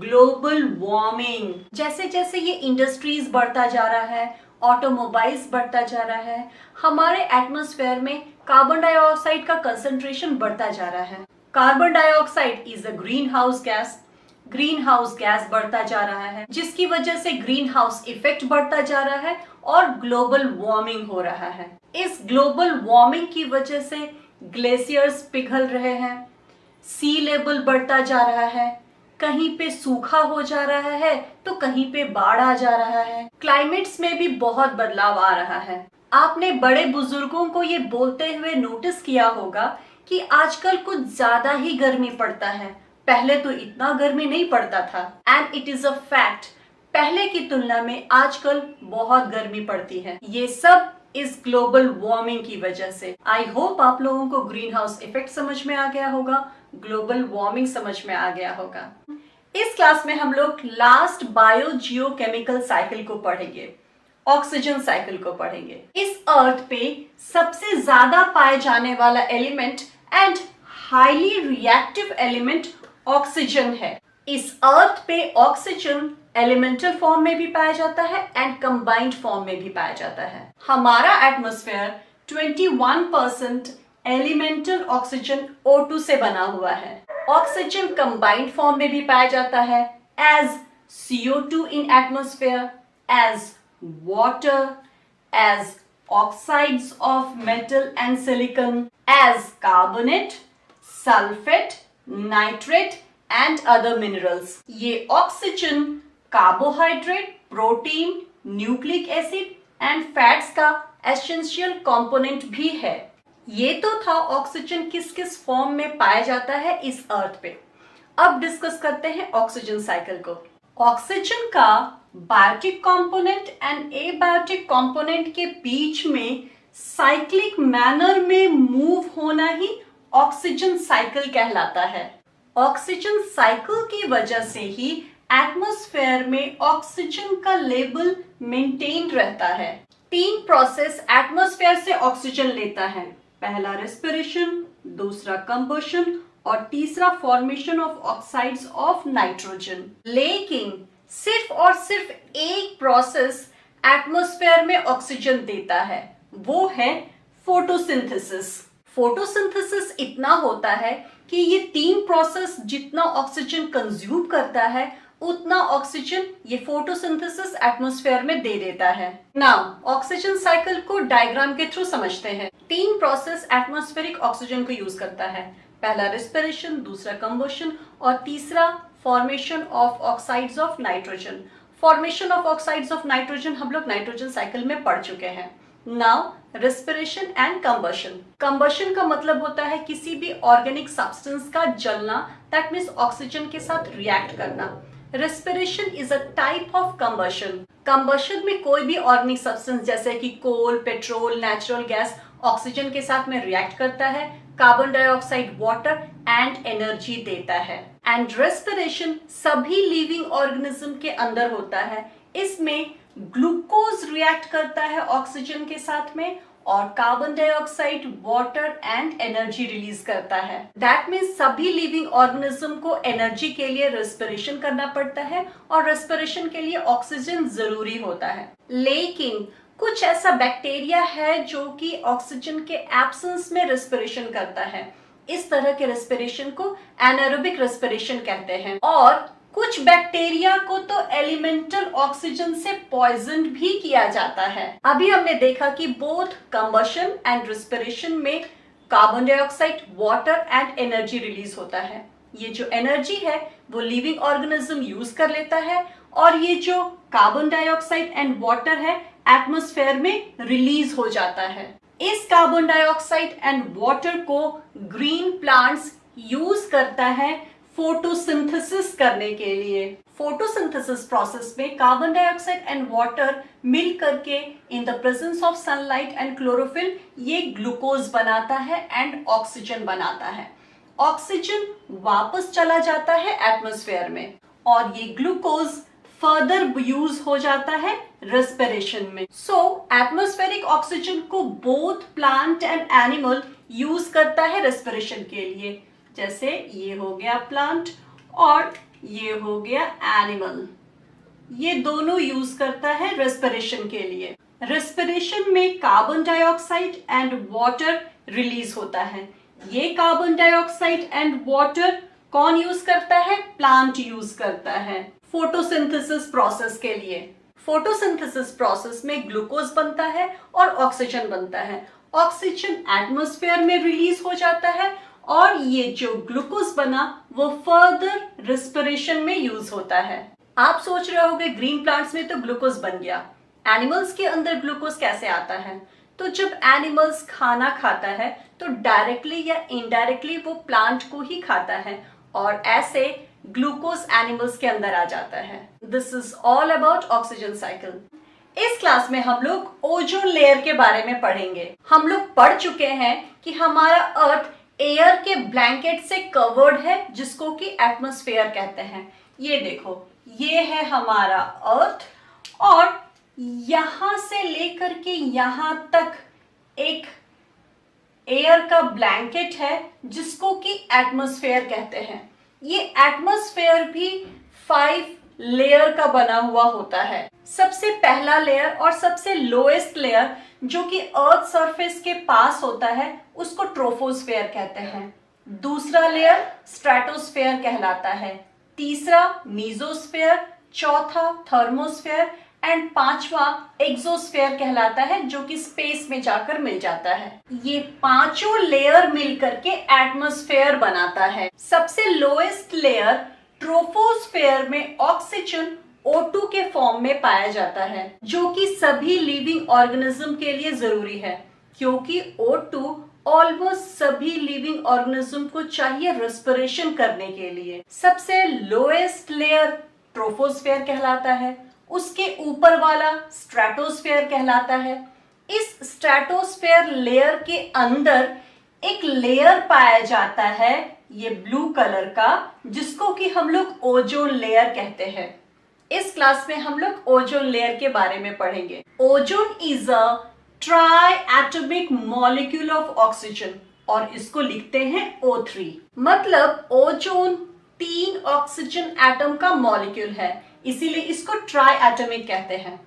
global warming। जैसे जैसे ये इंडस्ट्रीज बढ़ता जा रहा है, ऑटोमोबाइल्स बढ़ता जा रहा है, हमारे एटमॉस्फेयर में कार्बन डाइऑक्साइड का कंसंट्रेशन बढ़ता जा रहा है। Carbon dioxide is a green house gas. Green house gas बढ़ता जा रहा है, जिसकी वजह से ग्रीन हाउस इफेक्ट बढ़ता जा रहा है और ग्लोबल वार्मिंग हो रहा है। इस ग्लोबल वार्मिंग की वजह से ग्लेशियर्स पिघल रहे हैं, सी लेवल बढ़ता जा रहा है, कहीं पे सूखा हो जा रहा है तो कहीं पे बाढ़ आ जा रहा है। क्लाइमेट्स में भी बहुत बदलाव आ रहा है। आपने बड़े बुजुर्गों को ये बोलते हुए नोटिस किया होगा कि आजकल कुछ ज्यादा ही गर्मी पड़ता है, पहले तो इतना गर्मी नहीं पड़ता था। And it is a fact, पहले की तुलना में आजकल बहुत गर्मी पड़ती है। ये सब इस ग्लोबल वार्मिंग की वजह से। आई होप आप लोगों को ग्रीन हाउस इफेक्ट समझ में आ गया होगा, ग्लोबल वार्मिंग समझ में आ गया होगा। इस क्लास में हम लोग लास्ट बायो जियोकेमिकल साइकिल को पढ़ेंगे, ऑक्सीजन साइकिल को पढ़ेंगे। इस अर्थ पे सबसे ज्यादा पाए जाने वाला element and highly reactive element oxygen है। इस अर्थ पे ऑक्सीजन एलिमेंटल फॉर्म में भी पाया जाता है एंड कंबाइंड फॉर्म में भी पाया जाता है। हमारा एटमॉस्फेयर 21% एलिमेंटल ऑक्सीजन O2 से बना हुआ है। ऑक्सीजन कंबाइंड फॉर्म में भी पाया जाता है as CO2 in atmosphere, as water, as oxides of metal and silicon, as carbonate, sulphate, nitrate and other minerals. ये oxygen carbohydrate, protein, nucleic acid and fats का एसेंशियल कंपोनेंट भी है। ये तो था ऑक्सीजन किस किस फॉर्म में पाया जाता है इस अर्थ पे। अब डिस्कस करते हैं ऑक्सीजन साइकिल को। ऑक्सीजन का biotic component and abiotic component के बीच में साइक्लिक मैनर में मूव होना ही ऑक्सीजन साइकिल कहलाता है। ऑक्सीजन साइकिल की वजह से ही एटमॉस्फेयर में ऑक्सीजन का लेवल मेंटेन रहता है। 3 प्रोसेस एटमॉस्फेयर से ऑक्सीजन लेता है, पहला रेस्पिरेशन, दूसरा कंबशन और तीसरा formation of oxides of nitrogen. लेकिन सिर्फ और सिर्फ एक प्रोसेस एटमॉस्फेयर में ऑक्सीजन देता है, वो है फोटोसिंथेसिस। फोटोसिंथेसिस इतना होता है कि ये 3 प्रोसेस जितना ऑक्सीजन कंज्यूम करता है उतना ऑक्सीजन ये फोटोसिंथेसिस एटमॉस्फेयर में दे देता है। नाउ ऑक्सीजन साइकिल को डायग्राम के थ्रू समझते हैं। 3 प्रोसेस एटमॉस्फेरिक ऑक्सीजन को यूज करता है, पहला रेस्पिरेशन, दूसरा कंबशन और तीसरा formation of oxides of nitrogen. Formation of oxides of nitrogen हम लोग नाइट्रोजन साइकिल में पढ़ चुके हैं। Now respiration and combustion. Combustion का मतलब होता है किसी भी ऑर्गेनिक सब्सटेंस का जलना, दैट मीन्स ऑक्सीजन के साथ रिएक्ट करना। Respiration is a type of combustion. Combustion में कोई भी ऑर्गेनिक सब्सटेंस जैसे कि कोल, पेट्रोल, नेचुरल गैस ऑक्सीजन के साथ में रिएक्ट करता है, carbon dioxide, water and energy देता है। एंड रेस्पिरेशन सभी लिविंग ऑर्गेनिज्म के अंदर होता है। इसमें ग्लूकोज रिएक्ट करता है ऑक्सीजन के साथ में और carbon dioxide, water and energy release करता है। दैट मीन्स सभी लिविंग ऑर्गेनिज्म को एनर्जी के लिए रेस्पिरेशन करना पड़ता है और रेस्पिरेशन के लिए ऑक्सीजन जरूरी होता है। लेकिन कुछ ऐसा बैक्टीरिया है जो कि ऑक्सीजन के एब्सेंस में रेस्पिरेशन करता है। इस तरह के रेस्पिरेशन को एनारोबिक रेस्पिरेशन कहते हैं। और कुछ बैक्टीरिया को तो एलिमेंटल ऑक्सीजन से पॉइजन भी किया जाता है। अभी हमने देखा कि बोथ कंबशन एंड रेस्पिरेशन में carbon dioxide, water and energy release होता है। ये जो एनर्जी है वो लिविंग ऑर्गेनिज्म यूज कर लेता है और ये जो कार्बन डाइऑक्साइड एंड वाटर है एटमॉस्फेयर में रिलीज हो जाता है। इस कार्बन डाइऑक्साइड एंड वाटर को ग्रीन प्लांट्स यूज करता है फोटोसिंथेसिस करने के लिए। फोटोसिंथेसिस प्रोसेस में कार्बन डाइऑक्साइड एंड वाटर मिल करके इन the presence of sunlight and chlorophyll ये ग्लूकोज बनाता है एंड ऑक्सीजन बनाता है। ऑक्सीजन वापस चला जाता है एटमॉस्फेयर में और ये ग्लूकोज फर्दर यूज हो जाता है रेस्पिरेशन में। सो एटमॉस्फेरिक ऑक्सीजन को both plant and animal use करता है रेस्पिरेशन के लिए। जैसे ये हो गया प्लांट और ये हो गया एनिमल, ये दोनों यूज करता है रेस्पिरेशन के लिए। रेस्पिरेशन में carbon dioxide and water release होता है। ये कार्बन डाइऑक्साइड एंड वाटर कौन यूज करता है? प्लांट यूज करता है फोटोसिंथेसिस प्रोसेस के लिए। फोटोसिंथेसिस प्रोसेस में ग्लूकोज बनता है और ऑक्सीजन बनता है। ऑक्सीजन एटमॉस्फेयर में रिलीज हो जाता है और ये जो ग्लूकोज बना वो फर्दर रिस्पिरेशन में यूज होता है। आप सोच रहे होंगे ग्रीन प्लांट्स में तो ग्लूकोज बन गया, एनिमल्स के अंदर ग्लूकोज कैसे आता है? तो जब एनिमल्स खाना खाता है तो डायरेक्टली या इनडायरेक्टली वो प्लांट को ही खाता है और ऐसे ग्लूकोज एनिमल्स के अंदर आ जाता है। This is all about oxygen cycle. इस क्लास में हम लोग ओजोन लेयर के बारे में पढ़ेंगे। हम लोग पढ़ चुके हैं कि हमारा अर्थ एयर के ब्लैंकेट से कवर्ड है जिसको कि एटमॉस्फेयर कहते हैं। ये देखो, ये है हमारा अर्थ और यहां से लेकर के यहां तक एक एयर का ब्लैंकेट है जिसको कि एटमॉस्फेयर कहते हैं। ये एटमॉस्फेयर भी 5 लेयर का बना हुआ होता है। सबसे पहला लेयर और सबसे लोएस्ट लेयर जो कि अर्थ सरफेस के पास होता है उसको ट्रोपोस्फेयर कहते हैं। दूसरा लेयर स्ट्रेटोस्फेयर कहलाता है, तीसरा मीजोस्फेयर, चौथा थर्मोस्फेयर एंड पांचवा एक्सोस्फेयर कहलाता है जो कि स्पेस में जाकर मिल जाता है। ये पांचों लेयर मिलकर के एटमॉस्फेयर बनाता है। सबसे लोएस्ट लेयर ट्रोपोस्फेयर में ऑक्सीजन O2 के फॉर्म में पाया जाता है जो कि सभी लिविंग ऑर्गेनिज्म के लिए जरूरी है, क्योंकि O2 ऑलमोस्ट सभी लिविंग ऑर्गेनिज्म को चाहिए रेस्पिरेशन करने के लिए। सबसे लोएस्ट लेयर ट्रोपोस्फेयर कहलाता है, उसके ऊपर वाला स्ट्रेटोस्फेयर कहलाता है। इस स्ट्रेटोस्फेयर लेयर के अंदर एक लेयर पाया जाता है, ये ब्लू कलर का, जिसको कि हम लोग ओजोन लेयर कहते हैं। इस क्लास में हम लोग ओजोन लेयर के बारे में पढ़ेंगे। Ozone is a try atomic molecule of oxygen और इसको लिखते हैं O3। मतलब ओजोन 3 ऑक्सीजन एटम का मॉलिक्यूल है, इसीलिए इसको ट्राई एटॉमिक कहते हैं।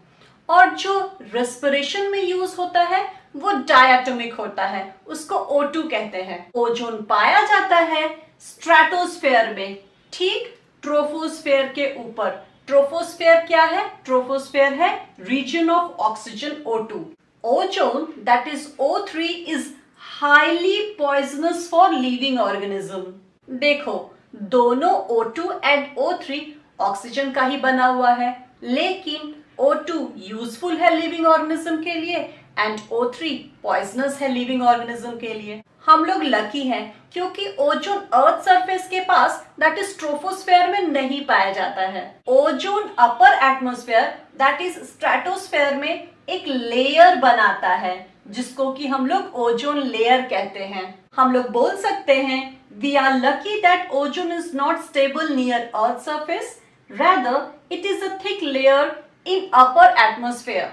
और जो रेस्पिरेशन में यूज होता है वो डायटोमिक होता है, उसको O2 कहते हैं। ओजोन पाया जाता है स्ट्रेटोस्फेयर में, ठीक ट्रोपोस्फेयर के ऊपर। ट्रोपोस्फेयर क्या है? ट्रोपोस्फेयर है region of oxygen O2। Ozone, that is O3, is highly poisonous for living organism। देखो, दोनों O2 and O3 ऑक्सीजन का ही बना हुआ है, लेकिन O2 यूजफुल है लिविंग ऑर्गेनिज्म के लिए एंड O3 पॉइजनस है लिविंग ऑर्गेनिज्म के लिए। हम लोग लकी हैं क्योंकि ओजोन अर्थ सरफेस के पास दैट इज ट्रोपोस्फेयर में नहीं पाया जाता है। Ozone upper atmosphere that is stratosphere में एक लेयर बनाता है जिसको कि हम लोग ओजोन लेयर कहते हैं। हम लोग बोल सकते हैं we are lucky that ozone is not stable near earth surface, rather it is a thick layer in upper atmosphere।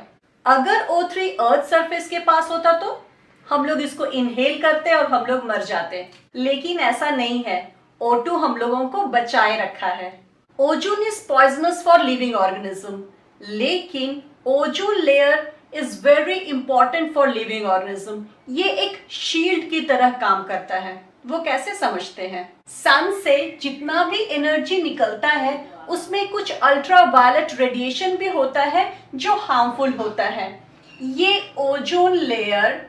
अगर O3 अर्थ सरफेस के पास होता तो हम लोग इसको इनहेल करते और हम लोग मर जाते, लेकिन ऐसा नहीं है। O2 हम लोगों को बचाए रखा है। Ozone is poisonous for living organism, लेकिन ozone layer is very important for living organism. ये एक शील्ड की तरह काम करता है। वो कैसे समझते हैं? सन से जितना भी एनर्जी निकलता है उसमें कुछ अल्ट्रावायलेट रेडिएशन भी होता है जो हार्मफुल होता है। ये ozone layer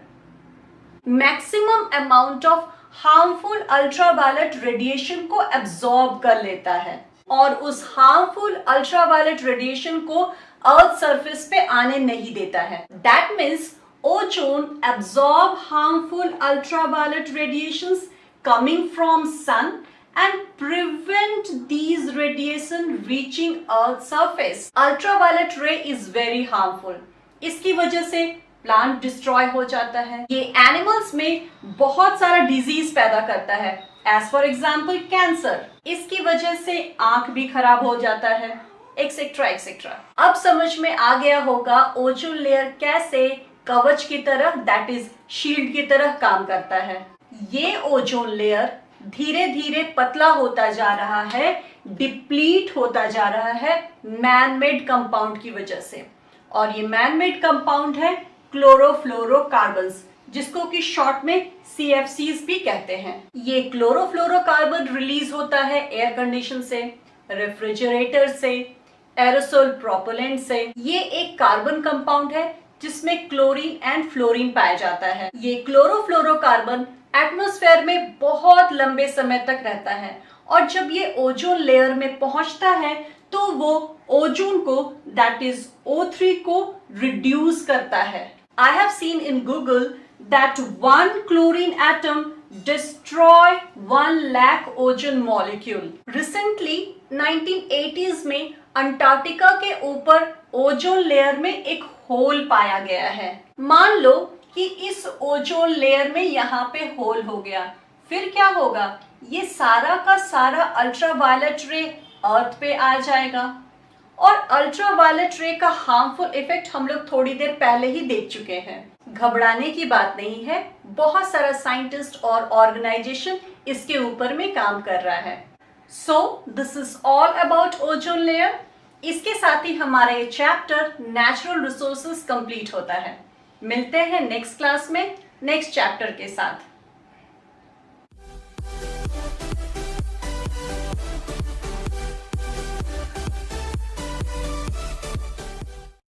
maximum amount of harmful ultraviolet radiation को एब्जॉर्ब कर लेता है और उस हार्मफुल अल्ट्रावायलेट रेडिएशन को अर्थ सरफेस पे आने नहीं देता है। That means ozone absorb harmful ultraviolet radiations coming from sun and prevent these radiation reaching earth surface। ultraviolet ray is very harmful, इसकी वजह से प्लांट डिस्ट्रॉय हो जाता है। ये एनिमल्स में बहुत सारा डिजीज पैदा करता है, एज फॉर एग्जाम्पल कैंसर। इसकी वजह से आंख भी खराब हो जाता है, एक्सेट्रा एक्सेट्रा। अब समझ में आ गया होगा ओजोन लेयर कैसे कवच की तरह दैट इज शील्ड की तरह काम करता है। ये ओजोन लेयर धीरे धीरे पतला होता जा रहा है, डिप्लीट होता जा रहा है मैन मेड कंपाउंड की वजह से। और ये मैन मेड कंपाउंड है क्लोरोफ्लोरोकार्बन्स, जिसको कि शॉर्ट में CFCs भी कहते हैं। ये क्लोरोफ्लोरोकार्बन रिलीज होता है एयर कंडीशन से, रेफ्रिजरेटर से, एरोसोल प्रोपेलेंट से। ये एक कार्बन कंपाउंड है जिसमें क्लोरीन एंड फ्लोरीन पाया जाता है। ये क्लोरोफ्लोरोकार्बन एटमॉस्फेयर में बहुत लंबे समय तक रहता है और जब ये ओजोन लेयर में पहुंचता है तो वो ओजोन को, दैट इज O3 को रिड्यूस करता है। I have seen in Google that one chlorine atom destroy 1 lakh ozone molecule. Recently 1980s में अंटार्कटिका के ऊपर ओजोन लेयर में एक होल पाया गया है। मान लो कि इस ओजोन लेयर में यहाँ पे होल हो गया, फिर क्या होगा? ये सारा का सारा अल्ट्रावायलेट रे अर्थ पे आ जाएगा और अल्ट्रावायलेट रे का हार्मफुल इफेक्ट हम लोग थोड़ी देर पहले ही देख चुके हैं। घबराने की बात नहीं है, बहुत सारा साइंटिस्ट और ऑर्गेनाइजेशन इसके ऊपर में काम कर रहा है। So this is all about ozone layer. इसके साथ ही हमारा ये चैप्टर नेचुरल रिसोर्सेज कंप्लीट होता है। मिलते हैं नेक्स्ट क्लास में नेक्स्ट चैप्टर के साथ।